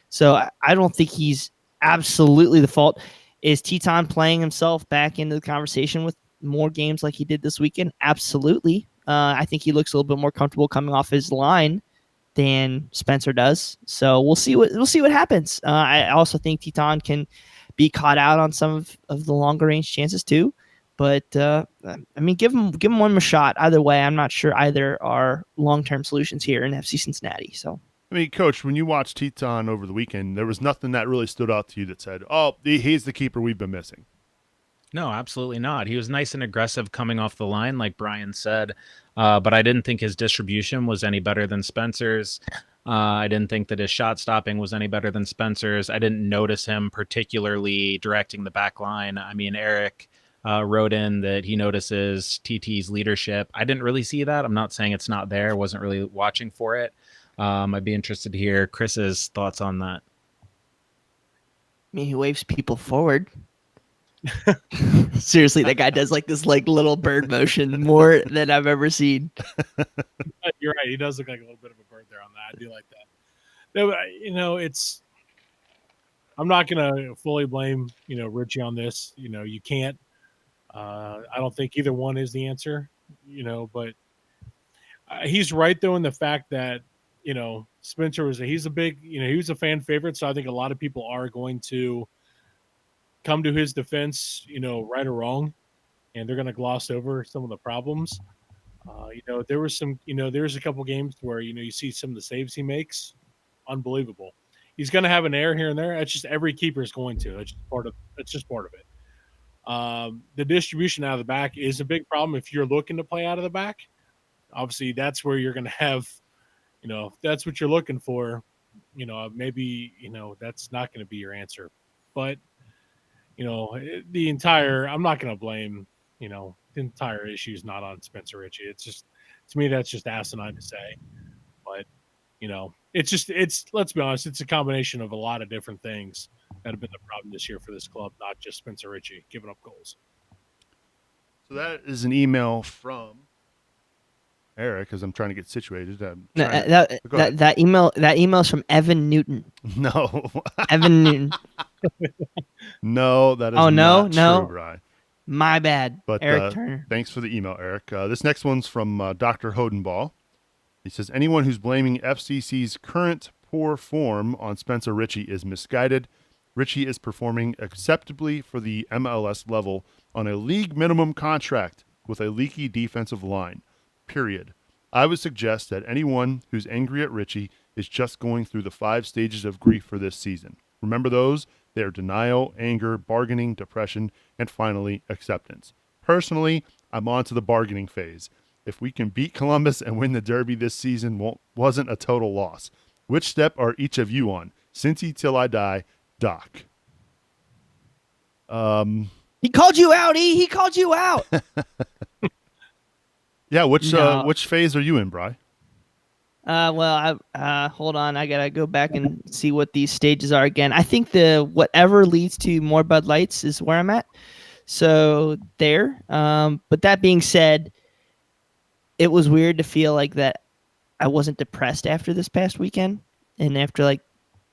So I don't think he's absolutely the fault. Is Teton playing himself back into the conversation with more games like he did this weekend? Absolutely. I think he looks a little bit more comfortable coming off his line than Spencer does. So we'll see what happens. I also think Teton can be caught out on some of the longer range chances too. But I mean, give him one more shot. Either way, I'm not sure either are long-term solutions here in FC Cincinnati. So I mean, Coach, when you watched Teton over the weekend, there was nothing that really stood out to you that said, "Oh, he's the keeper we've been missing." No, absolutely not. He was nice and aggressive coming off the line, like Bryan said, but I didn't think his distribution was any better than Spencer's. I didn't think that his shot stopping was any better than Spencer's. I didn't notice him particularly directing the back line. I mean, Eric wrote in that he notices TT's leadership. I didn't really see that. I'm not saying it's not there. I wasn't really watching for it. I'd be interested to hear Chris's thoughts on that. I mean, he waves people forward. Seriously, that guy does like this like little bird motion more than I've ever seen. You're right. He does look like a little bit of a bird there on that. I do like that. No, you know, I'm not gonna fully blame Richie on this. You can't. I don't think either one is the answer. But he's right though in the fact that Spencer he's a big he was a fan favorite, so I think a lot of people are going to come to his defense, right or wrong, and they're going to gloss over some of the problems. There was there's a couple games where you see some of the saves he makes, unbelievable. He's going to have an error here and there. That's just every keeper is going to. That's just part of it. The distribution out of the back is a big problem if you're looking to play out of the back. Obviously, that's where you're going to have, if that's what you're looking for, maybe that's not going to be your answer. But I'm not going to blame, the entire issue is not on Spencer Richie. It's just, to me, that's just asinine to say. But, let's be honest, it's a combination of a lot of different things that have been the problem this year for this club, not just Spencer Richie giving up goals. So that is an email from Eric, as I'm trying to get situated. That email is from Evan Newton. No. Evan Newton. No, that is not true, Bryan. My bad. But Eric Turner. Thanks for the email, Eric. This next one's from Dr. Hodenball. He says, anyone who's blaming FCC's current poor form on Spencer Richie is misguided. Richie is performing acceptably for the MLS level on a league minimum contract with a leaky defensive line. Period. I would suggest that anyone who's angry at Richie is just going through the 5 stages of grief for this season. Remember those? They are denial, anger, bargaining, depression, and finally, acceptance. Personally, I'm on to the bargaining phase. If we can beat Columbus and win the Derby this season, wasn't a total loss. Which step are each of you on? Cincy till I die, Doc. He called you out, E. He called you out. Yeah, which phase are you in, Bri? Well, hold on. I gotta go back and see what these stages are again. I think the whatever leads to more Bud Lights is where I'm at. So there. But that being said, it was weird to feel like that I wasn't depressed after this past weekend, and after like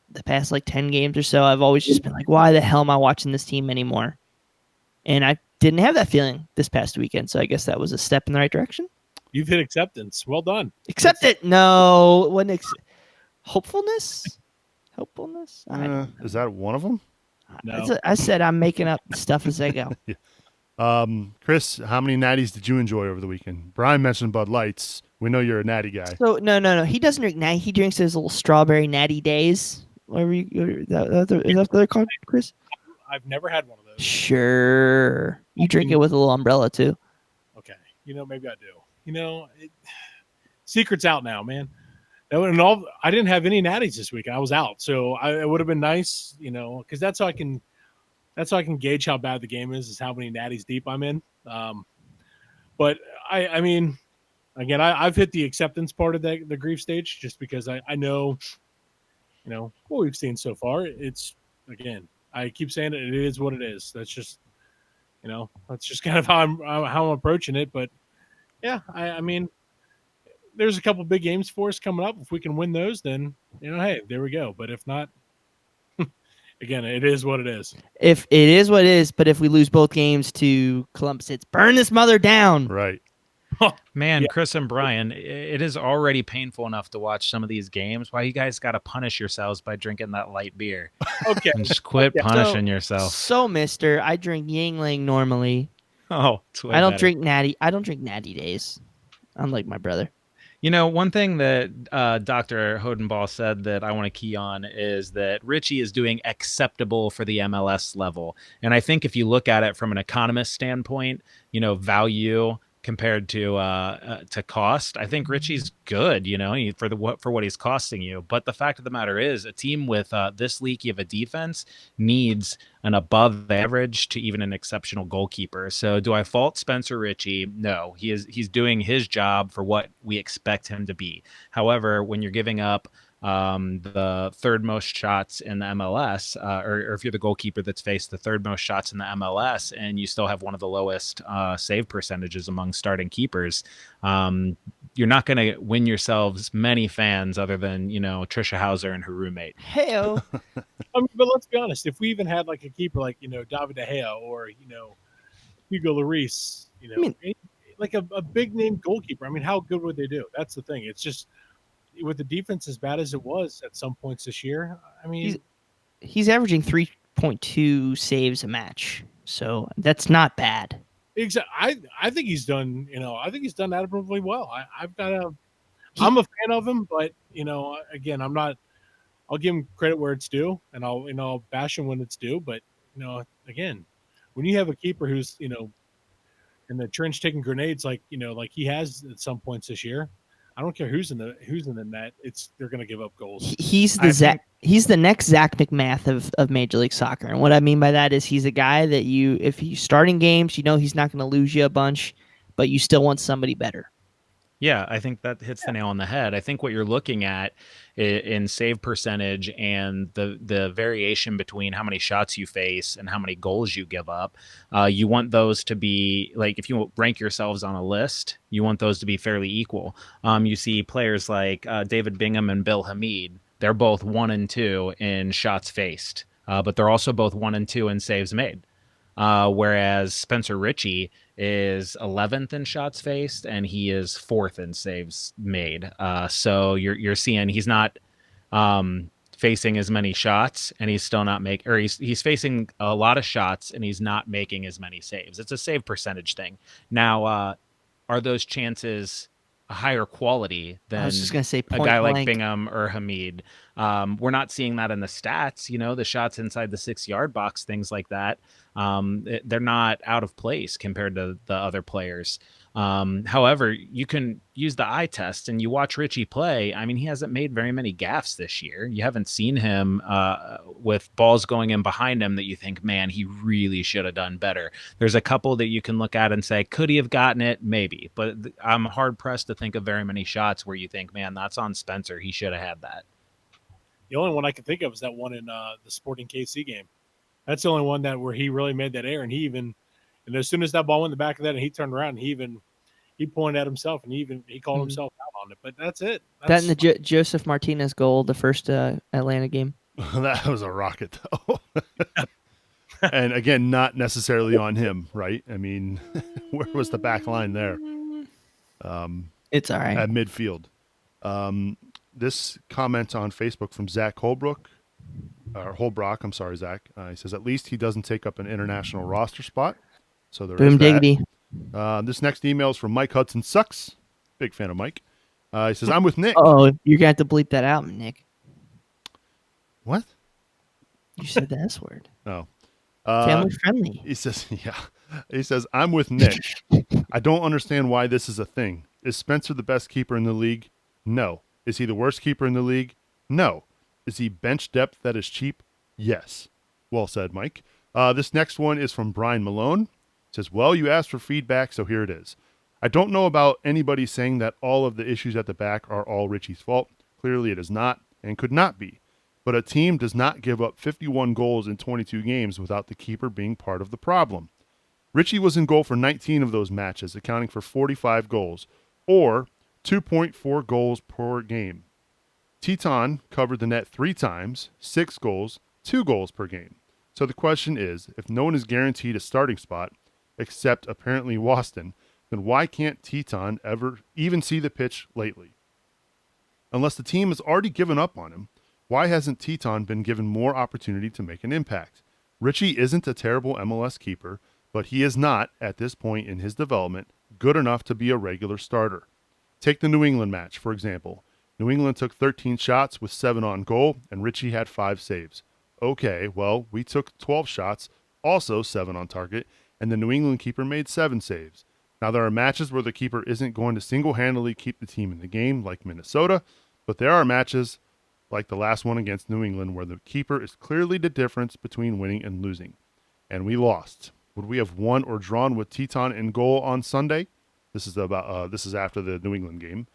the past like 10 games or so, I've always just been like, why the hell am I watching this team anymore? And I didn't have that feeling this past weekend, so I guess that was a step in the right direction. You've hit acceptance. Well done. Accept it. No. Hopefulness? Hopefulness? Is that one of them? No. I said I'm making up stuff as I go. Yeah. Chris, how many natties did you enjoy over the weekend? Bryan mentioned Bud Lights. We know you're a natty guy. So no. He doesn't drink natty. He drinks those little strawberry natty days. Whatever is that what they're called, Chris? I've never had one of those. Sure. You drink it with a little umbrella too. Okay. Maybe I do. Secret's out now, man. And I didn't have any natties this week. I was out, so it would have been nice, because that's how I can gauge how bad the game is how many natties deep I'm in. But I mean, again, I've hit the acceptance part of the grief stage just because I know, what we've seen so far. It's, again, I keep saying it is what it is. That's just, that's just kind of how I'm approaching it. But yeah, I mean, there's a couple big games for us coming up. If we can win those, then hey, there we go. But if not, again, it is what it is. If it is what it is, but if we lose both games to Columbus, it's burn this mother down. Right. Man, Yeah. Chris and Bryan, it is already painful enough to watch some of these games. Why you guys got to punish yourselves by drinking that light beer? Okay. And just quit punishing yourself. So, mister, I drink Yingling normally. Oh, it's way I don't better. drink natty. I don't drink natty days. Unlike my brother. One thing that Dr. Hodenball said that I want to key on is that Richie is doing acceptable for the MLS level. And I think if you look at it from an economist standpoint, value compared to cost, I think Richie's good, for what he's costing you. But the fact of the matter is, a team with this leaky of a defense needs an above average to even an exceptional goalkeeper. So do I fault Spencer Richey? No, he's doing his job for what we expect him to be. However, when you're giving up the third most shots in the MLS, or if you're the goalkeeper that's faced the third most shots in the MLS, and you still have one of the lowest save percentages among starting keepers, you're not going to win yourselves many fans other than Trisha Hauser and her roommate. Heyo. I mean, but let's be honest. If we even had like a keeper like David De Gea or Hugo Lloris, like a big name goalkeeper. I mean, how good would they do? That's the thing. It's just with the defense as bad as it was at some points this year. I mean, he's averaging 3.2 saves a match, so that's not bad. Exactly. I think he's done. I think he's done admirably well. I'm a fan of him, but again, I'm not. I'll give him credit where it's due, and I'll bash him when it's due. But again, when you have a keeper who's in the trench taking grenades like he has at some points this year, I don't care who's in the net. They're going to give up goals. He's the next Zach McMath of Major League Soccer, and what I mean by that is he's a guy that if he's starting games, he's not going to lose you a bunch, but you still want somebody better. Yeah, I think that hits the nail on the head. I think what you're looking at in save percentage and the variation between how many shots you face and how many goals you give up, you want those to be, like, if you rank yourselves on a list, you want those to be fairly equal. You see players like David Bingham and Bill Hamid. They're both 1 and 2 in shots faced, but they're also both 1 and 2 in saves made. Whereas Spencer Richey is 11th in shots faced and he is 4th in saves made. So you're seeing he's not facing as many shots and he's still not making, or he's facing a lot of shots and he's not making as many saves. It's a save percentage thing. Now, are those chances a higher quality than I was just going to say a guy like Bingham or Hamid? We're not seeing that in the stats, the shots inside the 6-yard box, things like that. They're not out of place compared to the other players. However, you can use the eye test and you watch Richie play. I mean, he hasn't made very many gaffes this year. You haven't seen him with balls going in behind him that you think, man, he really should have done better. There's a couple that you can look at and say, could he have gotten it? Maybe. But I'm hard pressed to think of very many shots where you think, man, that's on Spencer. He should have had that. The only one I can think of is that one in the Sporting KC game. That's the only one where he really made that error, and as soon as that ball went in the back of that, and he turned around, and he pointed at himself, and he called himself out on it. But that's it. That in the Joseph Martinez goal, the first Atlanta game. That was a rocket, though. And again, not necessarily on him, right? I mean, where was the back line there? It's all right. At midfield. This comment on Facebook from Zach Holbrook. Holbrock, I'm sorry, Zach. He says, at least he doesn't take up an international roster spot. So there is that. Diggity. This next email is from Mike Hudson Sucks. Big fan of Mike. He says, I'm with Nick. Oh, you're going to have to bleep that out, Nick. What? You said the S word. Oh. Family friendly. He says, yeah. He says, I'm with Nick. I don't understand why this is a thing. Is Spencer the best keeper in the league? No. Is he the worst keeper in the league? No. Is he bench depth that is cheap? Yes. Well said, Mike. This next one is from Brian Malone. It says, well, you asked for feedback, so here it is. I don't know about anybody saying that all of the issues at the back are all Richie's fault. Clearly it is not and could not be. But a team does not give up 51 goals in 22 games without the keeper being part of the problem. Richie was in goal for 19 of those matches, accounting for 45 goals, or 2.4 goals per game. Teton covered the net 3 times, 6 goals, 2 goals per game. So the question is, if no one is guaranteed a starting spot, except apparently Waston, then why can't Teton ever even see the pitch lately? Unless the team has already given up on him, why hasn't Teton been given more opportunity to make an impact? Richie isn't a terrible MLS keeper, but he is not, at this point in his development, good enough to be a regular starter. Take the New England match, for example. New England took 13 shots with 7 on goal, and Richie had 5 saves. Okay, well, we took 12 shots, also 7 on target, and the New England keeper made 7 saves. Now, there are matches where the keeper isn't going to single-handedly keep the team in the game, like Minnesota, but there are matches, like the last one against New England, where the keeper is clearly the difference between winning and losing. And we lost. Would we have won or drawn with Teton in goal on Sunday? This is after the New England game.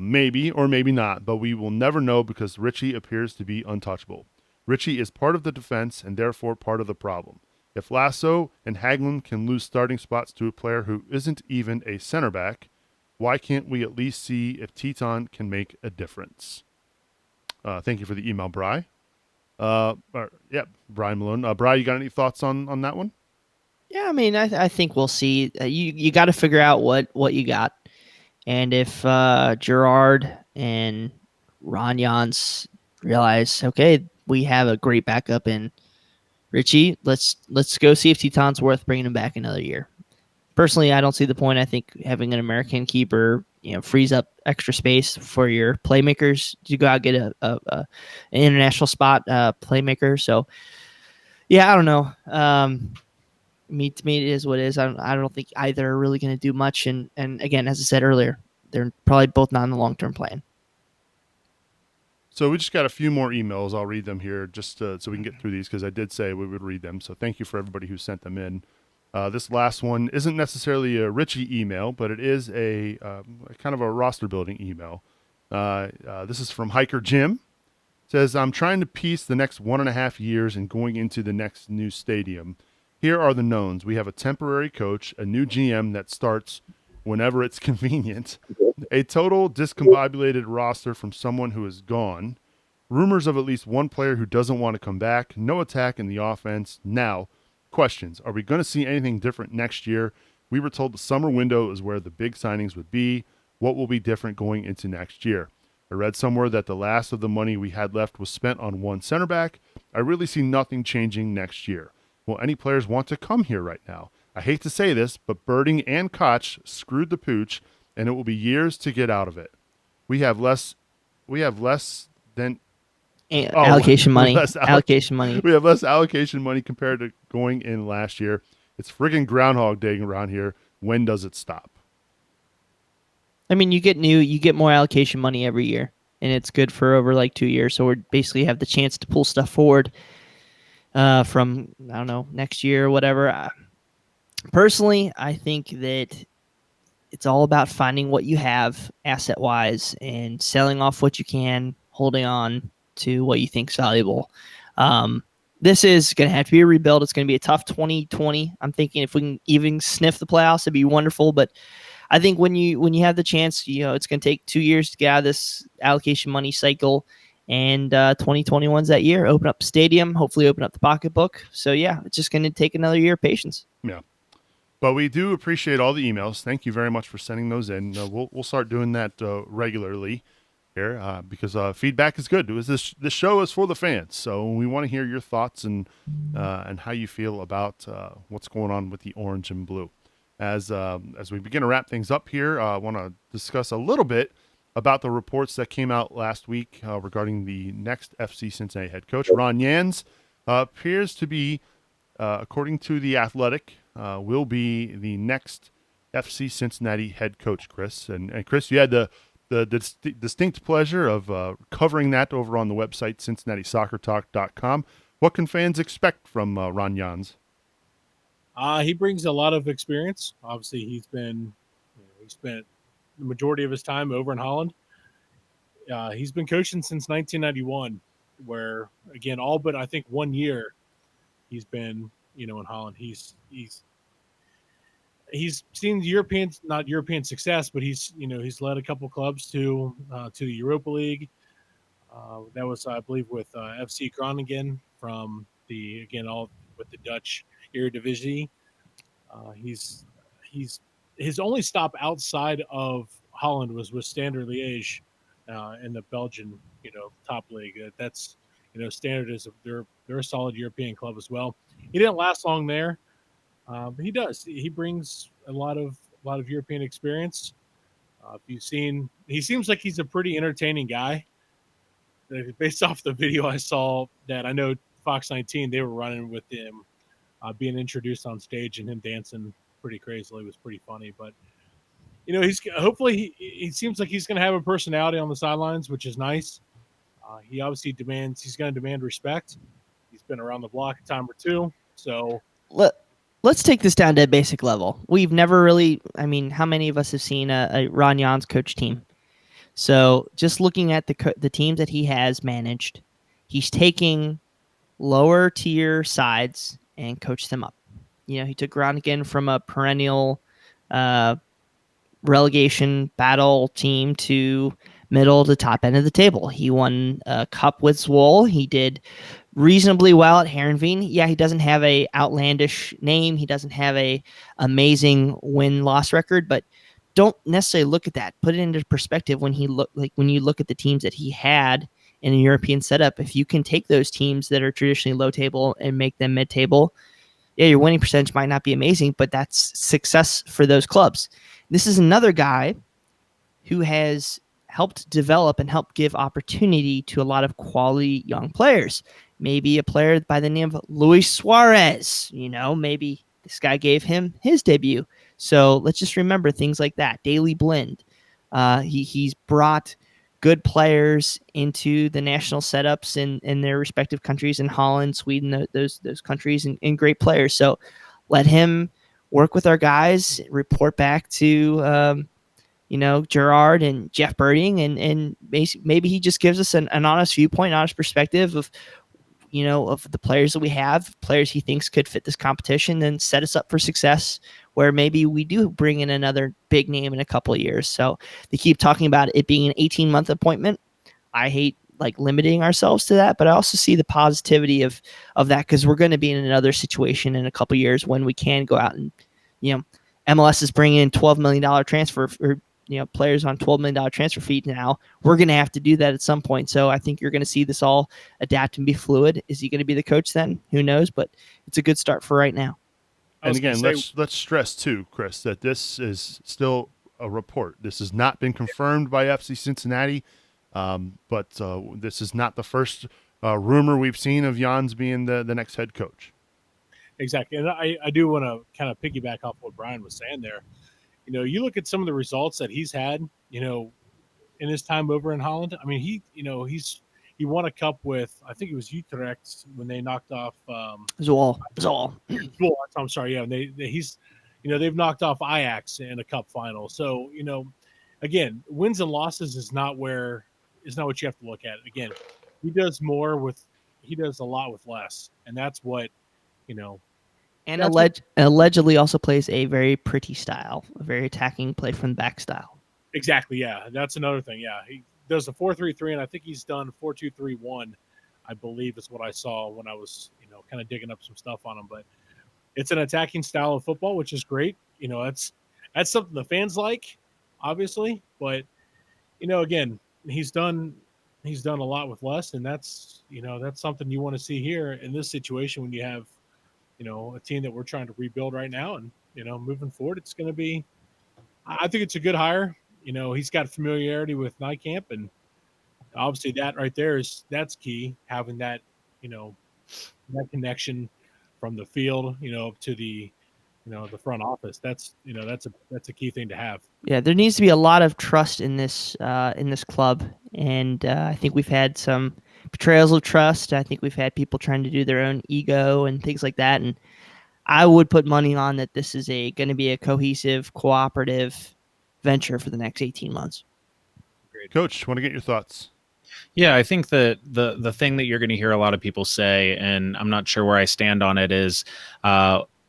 Maybe or maybe not, but we will never know because Richie appears to be untouchable. Richie is part of the defense and therefore part of the problem. If Lasso and Hagelin can lose starting spots to a player who isn't even a center back, why can't we at least see if Teton can make a difference? Thank you for the email, Bry. Brian Malone. Bry, you got any thoughts on that one? Yeah, I mean, I think we'll see. You got to figure out what you got, and if Gerard and Ron Jans realize, okay, we have a great backup in Richie, let's go see if Teton's worth bringing him back another year. Personally, I don't see the point. I think having an American keeper, frees up extra space for your playmakers to go out and get an international spot playmaker. So, yeah, I don't know. To me, it is what it is. I don't think either are really going to do much. And again, as I said earlier, they're probably both not in the long-term plan. So we just got a few more emails. I'll read them here just so we can get through these because I did say we would read them. So thank you for everybody who sent them in. This last one isn't necessarily a Richie email, but it is a kind of a roster building email. This is from Hiker Jim. It says, I'm trying to piece the next 1.5 years and going into the next new stadium. Here are the knowns. We have a temporary coach, a new GM that starts whenever it's convenient, a total discombobulated roster from someone who is gone, rumors of at least one player who doesn't want to come back, no attack in the offense. Now, questions. Are we going to see anything different next year? We were told the summer window is where the big signings would be. What will be different going into next year? I read somewhere that the last of the money we had left was spent on one center back. I really see nothing changing next year. Will any players want to come here right now? I hate to say this, but Birding and Koch screwed the pooch, and it will be years to get out of it. We have less than allocation money. Allocation money. We have less allocation money compared to going in last year. It's friggin' Groundhog Day around here. When does it stop? I mean, you get more allocation money every year, and it's good for over like 2 years. So we basically have the chance to pull stuff forward from, I don't know, next year or whatever. Personally, I think that it's all about finding what you have asset-wise and selling off what you can, holding on to what you think is valuable. This is going to have to be a rebuild. It's going to be a tough 2020. I'm thinking if we can even sniff the playoffs, it'd be wonderful. But I think when you have the chance, it's going to take 2 years to get out of this allocation money cycle. And 2021's that year. Open up the stadium, hopefully open up the pocketbook. So, yeah, it's just going to take another year of patience. Yeah. But we do appreciate all the emails. Thank you very much for sending those in. We'll start doing that regularly here because feedback is good. This show is for the fans, so we want to hear your thoughts and how you feel about what's going on with the orange and blue. As we begin to wrap things up here, I want to discuss a little bit about the reports that came out last week regarding the next FC Cincinnati head coach. Ron Jans appears to be, according to The Athletic, will be the next FC Cincinnati head coach, Chris. And Chris, you had the distinct pleasure of covering that over on the website, CincinnatiSoccerTalk.com. What can fans expect from Ron Jans? He brings a lot of experience. Obviously, he spent the majority of his time over in Holland. He's been coaching since 1991, where, again, all but I think 1 year he's been, in Holland. He's seen not European success, but he's led a couple clubs to the Europa League. That was, I believe, with FC Groningen from all with the Dutch Eredivisie. His only stop outside of Holland was with Standard Liège in the Belgian top league. That's Standard is they're a solid European club as well. He didn't last long there, but he does. He brings a lot of European experience. If you've seen, he seems like he's a pretty entertaining guy. Based off the video I saw that I know Fox 19, they were running with him being introduced on stage and him dancing pretty crazily. It was pretty funny. But, he's hopefully he seems like he's going to have a personality on the sidelines, which is nice. He obviously he's going to demand respect. He's been around the block a time or two. So let's take this down to a basic level. We've never really, how many of us have seen a Ron Jan's coach team? So just looking at the teams that he has managed, he's taking lower tier sides and coached them up. He took Groningen from a perennial relegation battle team to middle to top end of the table. He won a cup with Zwolle. He did reasonably well at Heerenveen. Yeah, he doesn't have a outlandish name. He doesn't have a amazing win-loss record, but don't necessarily look at that. Put it into perspective when you look at the teams that he had in a European setup. If you can take those teams that are traditionally low table and make them mid table, yeah, your winning percentage might not be amazing, but that's success for those clubs. This is another guy who has helped develop and help give opportunity to a lot of quality young players. Maybe a player by the name of Luis Suarez, maybe this guy gave him his debut. So let's just remember things like that. Daily Blind. He's brought good players into the national setups in their respective countries, in Holland, Sweden, those countries, and great players. So let him work with our guys, report back to Gerard and Jeff Birding, and maybe he just gives us an honest viewpoint, honest perspective of the players that we have, players he thinks could fit this competition, and set us up for success where maybe we do bring in another big name in a couple of years. So they keep talking about it being an 18-month appointment. I hate limiting ourselves to that, but I also see the positivity of that, because we're going to be in another situation in a couple of years when we can go out and, MLS is bringing in $12 million transfer or players on $12 million transfer fee now. We're going to have to do that at some point. So I think you're going to see this all adapt and be fluid. Is he going to be the coach then? Who knows? But it's a good start for right now. And again, let's stress too, Chris, that this is still a report. This has not been confirmed by FC Cincinnati, but this is not the first rumor we've seen of Jans being the next head coach. Exactly. And I do want to kind of piggyback off what Bryan was saying there. You look at some of the results that he's had, in his time over in Holland. I mean, he won a cup with, I think it was Utrecht when they knocked off Zwolle. I'm sorry. Yeah. They've knocked off Ajax in a cup final. So, again, wins and losses is not what you have to look at. Again, he does a lot with less. And that's what, and allegedly also plays a very pretty style, a very attacking play from the back style. Exactly. Yeah. That's another thing. Yeah. He does the 4-3-3, and I think he's done 4-2-3-1, I believe is what I saw when I was, kind of digging up some stuff on him. But it's an attacking style of football, which is great. That's something the fans like, obviously. But, again, he's done a lot with less, and that's something you want to see here in this situation when you have, a team that we're trying to rebuild right now. And, moving forward, it's going to be, I think it's a good hire. He's got familiarity with Nijkamp, and obviously that right there that's key, having that, that connection from the field, to the, the front office. That's a key thing to have. Yeah, there needs to be a lot of trust in this club, and I think we've had some betrayals of trust. I think we've had people trying to do their own ego and things like that, and I would put money on that this is going to be a cohesive, cooperative venture for the next 18 months. Great. Coach, want to get your thoughts? Yeah, I think that the thing that you're going to hear a lot of people say, and I'm not sure where I stand on it, is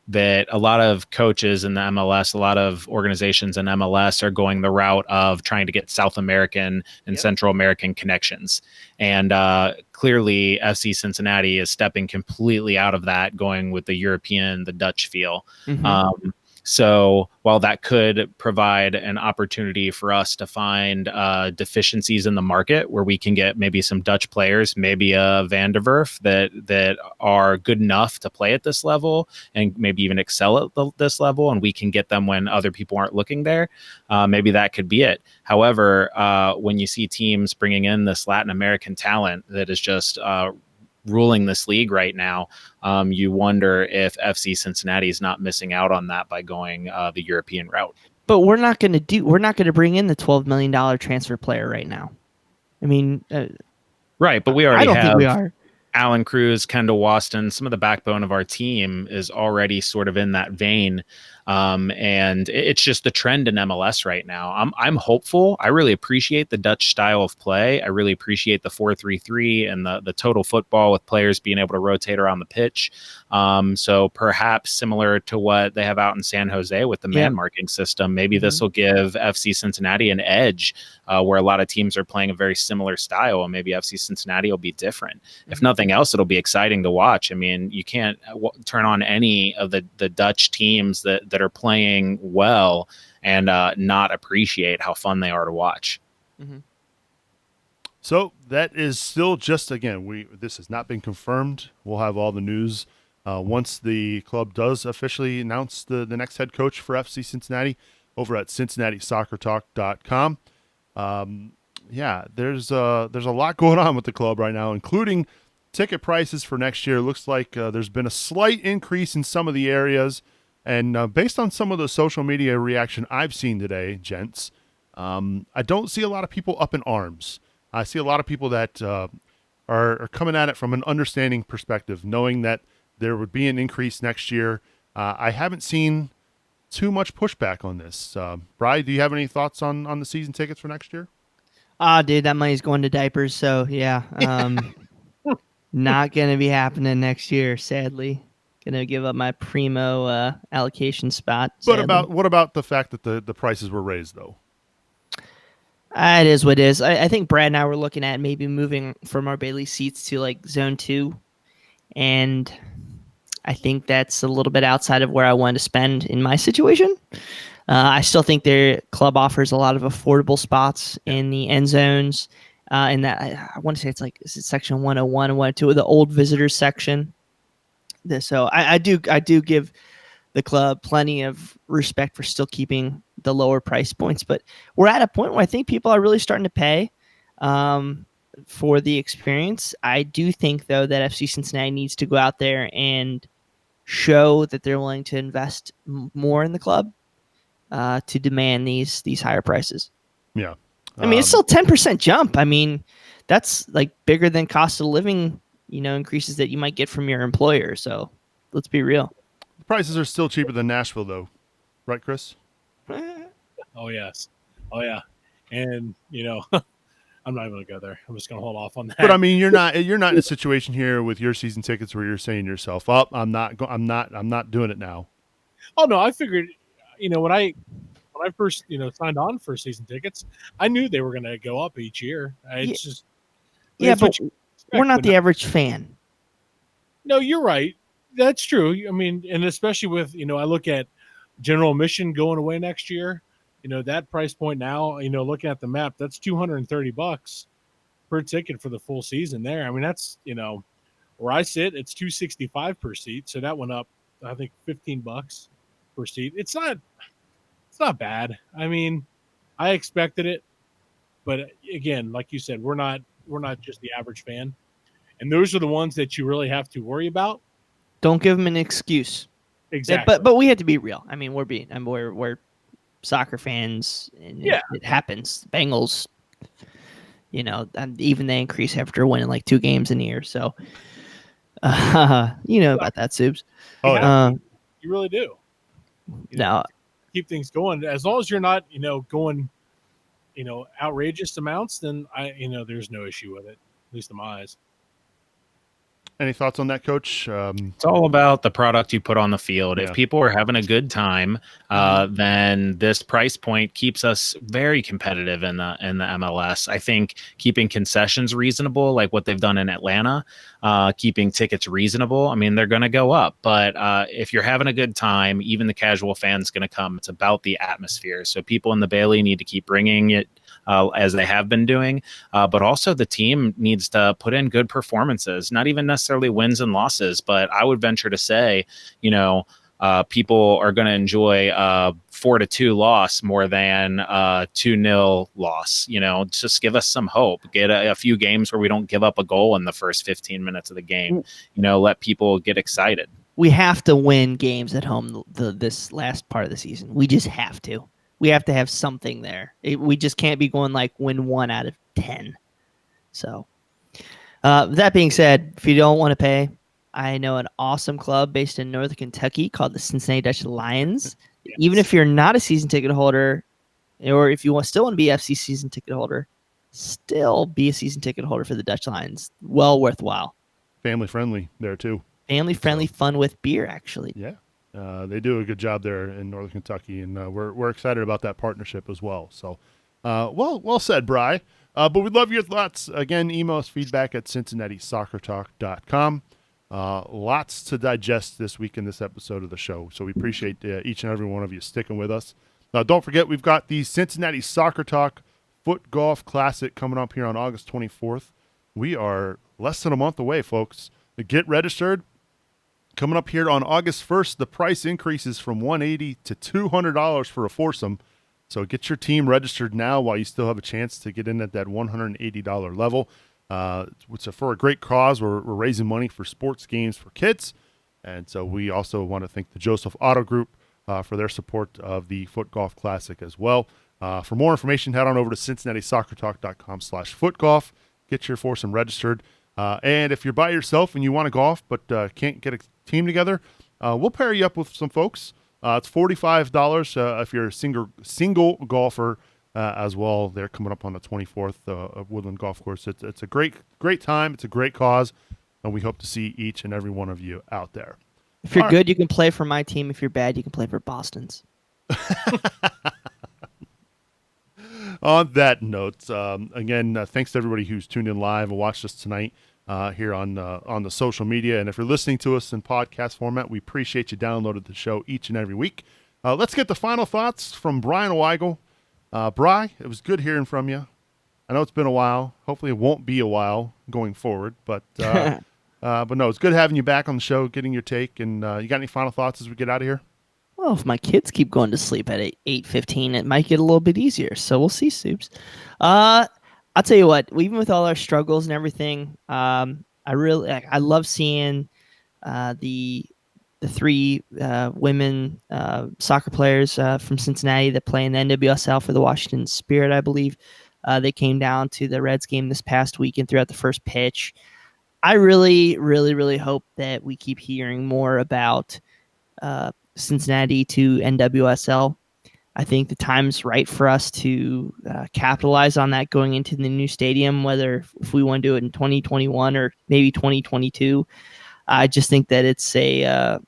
that a lot of coaches in the MLS, a lot of organizations in MLS are going the route of trying to get South American and Central American connections. And clearly FC Cincinnati is stepping completely out of that, going with the European, the Dutch feel. Mm-hmm. So while that could provide an opportunity for us to find deficiencies in the market where we can get maybe some Dutch players, maybe a Van der Werf that are good enough to play at this level and maybe even excel at this level, and we can get them when other people aren't looking there, maybe that could be it. However, when you see teams bringing in this Latin American talent that is just ruling this league right now, you wonder if FC Cincinnati is not missing out on that by going the European route. But we're not going to bring in the $12 million transfer player right now. I mean, right, but we already I don't think we have are. Alan Cruz, Kendall Waston, some of the backbone of our team is already sort of in that vein. And it's just the trend in MLS right now. I'm hopeful. I really appreciate the Dutch style of play. I really appreciate the 4-3-3 and the total football with players being able to rotate around the pitch. So perhaps similar to what they have out in San Jose with the man marking system, maybe this will give FC Cincinnati an edge where a lot of teams are playing a very similar style, and maybe FC Cincinnati will be different. If nothing else, it'll be exciting to watch. I mean, you can't turn on any of the Dutch teams that are playing well and not appreciate how fun they are to watch. Mm-hmm. So that is still just, again, this has not been confirmed. We'll have all the news once the club does officially announce the next head coach for FC Cincinnati over at CincinnatiSoccerTalk.com. There's a lot going on with the club right now, including ticket prices for next year. Looks like there's been a slight increase in some of the areas. And based on some of the social media reaction I've seen today, gents, I don't see a lot of people up in arms. I see a lot of people that are coming at it from an understanding perspective, knowing that there would be an increase next year. I haven't seen too much pushback on this. Bryan, do you have any thoughts on the season tickets for next year? Dude, that money's going to diapers. So yeah, not going to be happening next year, sadly. Going to give up my primo allocation spot. But what about the fact that the prices were raised, though? It is what it is. I think Brad and I were looking at maybe moving from our Bailey seats to like Zone 2. And I think that's a little bit outside of where I wanted to spend in my situation. I still think their club offers a lot of affordable spots in the end zones. And that I want to say is it section 101 and 102, the old visitors section. So I do give the club plenty of respect for still keeping the lower price points, but we're at a point where I think people are really starting to pay for the experience. I do think, though, that FC Cincinnati needs to go out there and show that they're willing to invest more in the club to demand these higher prices. Yeah. I mean, it's still 10% jump. I mean, that's like bigger than cost of living, increases that you might get from your employer. So let's be real. The prices are still cheaper than Nashville, though. Right, Chris? Oh, yes. Oh, yeah. And, I'm not even going to go there. I'm just going to hold off on that. But I mean, you're not in a situation here with your season tickets where you're saying to yourself, "Oh, I'm not doing it now." Oh no, I figured, when I first, signed on for season tickets, I knew they were going to go up each year. It's just but we're not the average fan. No, you're right. That's true. I mean, and especially with, I look at general admission going away next year, that price point now, looking at the map, that's $230 per ticket for the full season there. I mean, that's, where I sit, it's $265 per seat. So that went up, I think, $15 per seat. It's not bad. I mean, I expected it, but again, like you said, we're not just the average fan. And those are the ones that you really have to worry about. Don't give them an excuse. Exactly. But we have to be real. I mean, we're soccer fans, and it happens. Bengals, and even they increase after winning like 2 games in a year. So, you know about that, Subs. Oh, yeah. You really do. No, keep things going. As long as you're not, going, outrageous amounts, then there's no issue with it, at least in my eyes. Any thoughts on that, Coach? It's all about the product you put on the field. Yeah. If people are having a good time, then this price point keeps us very competitive in the MLS. I think keeping concessions reasonable, like what they've done in Atlanta, keeping tickets reasonable. I mean, they're going to go up, but if you're having a good time, even the casual fan's going to come. It's about the atmosphere. So people in the Bailey need to keep bringing it as they have been doing, but also the team needs to put in good performances, not even necessarily wins and losses, but I would venture to say, people are going to enjoy 4-2 loss more than 2-0 loss. Just give us some hope. Get a few games where we don't give up a goal in the first 15 minutes of the game. Let people get excited. We have to win games at home this last part of the season. We just have to. We have to have something there. We just can't be going like win 1 out of 10. So that being said, if you don't want to pay, I know an awesome club based in Northern Kentucky called the Cincinnati Dutch Lions. Yes. Even if you're not a season ticket holder, or if you still want to be FC season ticket holder, still be a season ticket holder for the Dutch Lions. Well worthwhile. Family friendly there too. Family friendly, fun with beer, actually. Yeah. They do a good job there in Northern Kentucky, and we're excited about that partnership as well. So, well said, Bri. But we'd love your thoughts. Again, email us feedback at cincinnati-soccertalk.com. Lots to digest this week in this episode of the show, so we appreciate each and every one of you sticking with us. Don't forget, we've got the Cincinnati Soccer Talk Foot Golf Classic coming up here on August 24th. We are less than a month away, folks. Get registered. Coming up here on August 1st, the price increases from $180 to $200 for a foursome. So get your team registered now while you still have a chance to get in at that $180 level. It's for a great cause. We're raising money for sports games for kids. And so we also want to thank the Joseph Auto Group for their support of the Foot Golf Classic as well. For more information, head on over to cincinnati-soccertalk.com/footgolf. Get your foursome registered. And if you're by yourself and you want to golf but can't get a team together, we'll pair you up with some folks. It's $45 if you're a single golfer as well. They're coming up on the 24th of Woodland Golf Course. It's a great time. It's a great cause, and we hope to see each and every one of you out there. If you're good, you can play for my team. If you're bad, you can play for Boston's. On that note, again, thanks to everybody who's tuned in live and watched us tonight here on the social media. And if you're listening to us in podcast format, we appreciate you downloading the show each and every week. Let's get the final thoughts from Bryan Weigel. Bri, it was good hearing from you. I know it's been a while. Hopefully it won't be a while going forward, but no, it's good having you back on the show, getting your take. And you got any final thoughts as we get out of here? Well, if my kids keep going to sleep at 8:15, it might get a little bit easier. So we'll see, Soups. I'll tell you what. Even with all our struggles and everything, I love seeing the three women soccer players from Cincinnati that play in the NWSL for the Washington Spirit, I believe. They came down to the Reds game this past week and threw out the first pitch. I really, really, really hope that we keep hearing more about Cincinnati to NWSL. I think the time's right for us to capitalize on that going into the new stadium, whether if we want to do it in 2021 or maybe 2022. I just think that it's a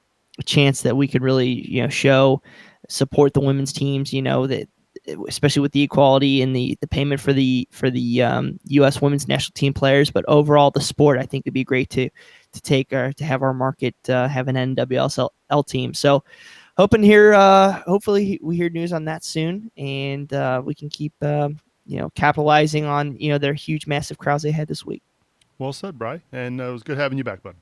chance that we could really, support the women's teams, that especially with the equality and the payment for the U.S. women's national team players, but overall the sport, I think it'd be great to have our market have an NWSL team. So hoping here, hopefully we hear news on that soon, and we can keep capitalizing on their huge, massive crowds they had this week. Well said, Bri, and it was good having you back, bud.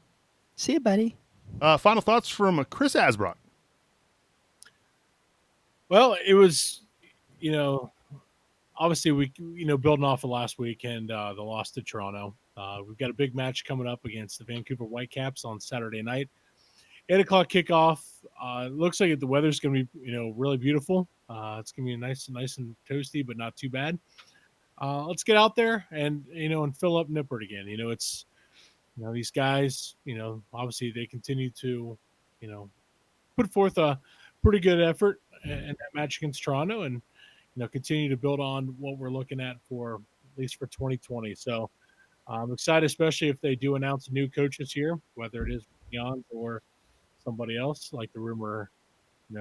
See you, buddy. Final thoughts from Chris Asbrock. Well, it was, obviously we, building off of last week and the loss to Toronto. We've got a big match coming up against the Vancouver Whitecaps on Saturday night. 8:00 kickoff. It looks like the weather's going to be, really beautiful. It's going to be nice and toasty, but not too bad. Let's get out there and, and fill up Nippert again. It's, these guys, obviously they continue to, put forth a pretty good effort in that match against Toronto and, continue to build on what we're looking at for at least for 2020. So I'm excited, especially if they do announce a new coach this year, whether it is Bryan or somebody else, like the rumor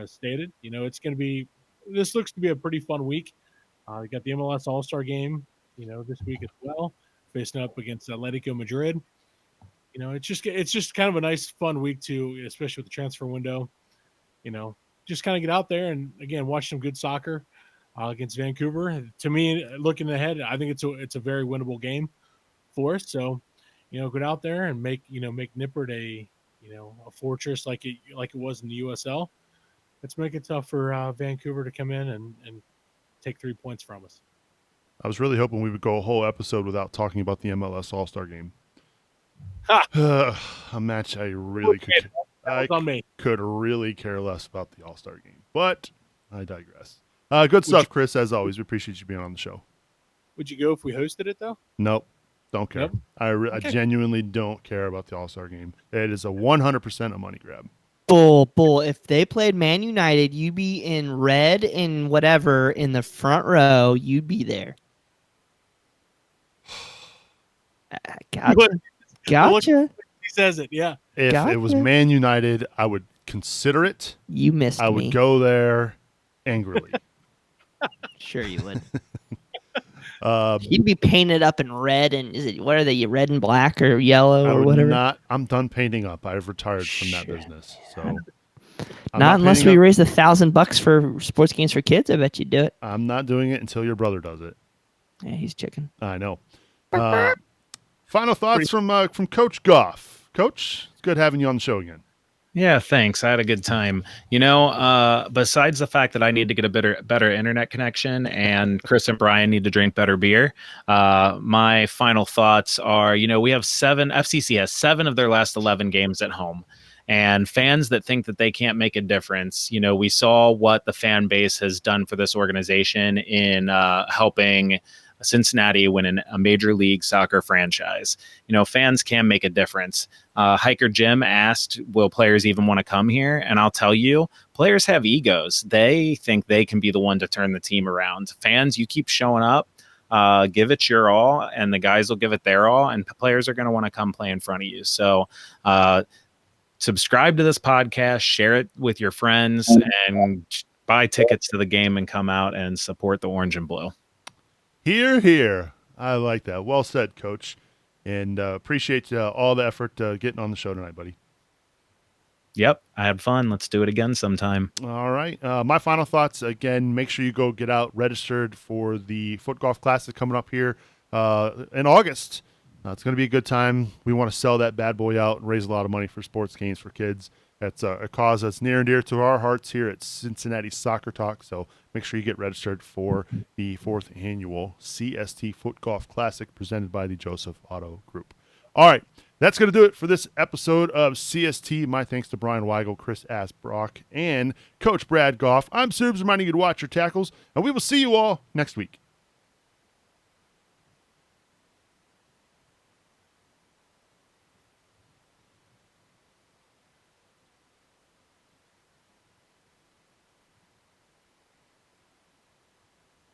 stated. It's going to be. This looks to be a pretty fun week. You got the MLS All Star game, this week as well, facing up against Atletico Madrid. It's just kind of a nice, fun week too, especially with the transfer window. Just kind of get out there and again watch some good soccer against Vancouver. To me, looking ahead, I think it's a very winnable game for us. So, get out there and make Nippert a fortress like it was in the USL. Let's make it tough for Vancouver to come in and take 3 points from us. I was really hoping we would go a whole episode without talking about the MLS All-Star game. A match I really could really care less about the All-Star game, but I digress. Good stuff, Chris, as always. We appreciate you being on the show. Would you go if we hosted it, though? Nope. Don't care. Nope. I genuinely don't care about the All-Star game. It is a 100% a money grab. Bull. If they played Man United, you'd be in red and whatever in the front row. You'd be there. Gotcha. He says it, yeah. If it was Man United, I would consider it. You missed me. I would go there angrily. Sure you would. You'd be painted up in red, and what are they, red and black or yellow or whatever? I'm done painting up. I've retired from that business. So not unless we raise $1,000 for sports games for kids. I bet you'd do it. I'm not doing it until your brother does it. Yeah, he's chicken. I know. Final thoughts from Coach Goff. Coach, it's good having you on the show again. Yeah, thanks. I had a good time. Besides the fact that I need to get a better internet connection and Chris and Bryan need to drink better beer, my final thoughts are, we have FCC has 7 of their last 11 games at home. And fans that think that they can't make a difference, we saw what the fan base has done for this organization in helping Cincinnati win a major league soccer franchise. Fans can make a difference. Hiker Jim asked, will players even want to come here? And I'll tell you, players have egos. They think they can be the one to turn the team around. Fans, you keep showing up, give it your all, and the guys will give it their all, and players are going to want to come play in front of you. So subscribe to this podcast, share it with your friends, and buy tickets to the game and come out and support the Orange and Blue. Hear, hear. I like that. Well said, Coach. And appreciate all the effort getting on the show tonight, buddy. Yep, I had fun. Let's do it again sometime. All right. My final thoughts, again, make sure you go get out registered for the Foot Golf Classic coming up here in August. It's going to be a good time. We want to sell that bad boy out and raise a lot of money for sports games for kids. That's a cause that's near and dear to our hearts here at Cincinnati Soccer Talk. So make sure you get registered for the 4th annual CST Foot Golf Classic presented by the Joseph Auto Group. All right, that's going to do it for this episode of CST. My thanks to Bryan Weigel, Chris Asbrock, and Coach Brad Goff. I'm Subs, reminding you to watch your tackles, and we will see you all next week.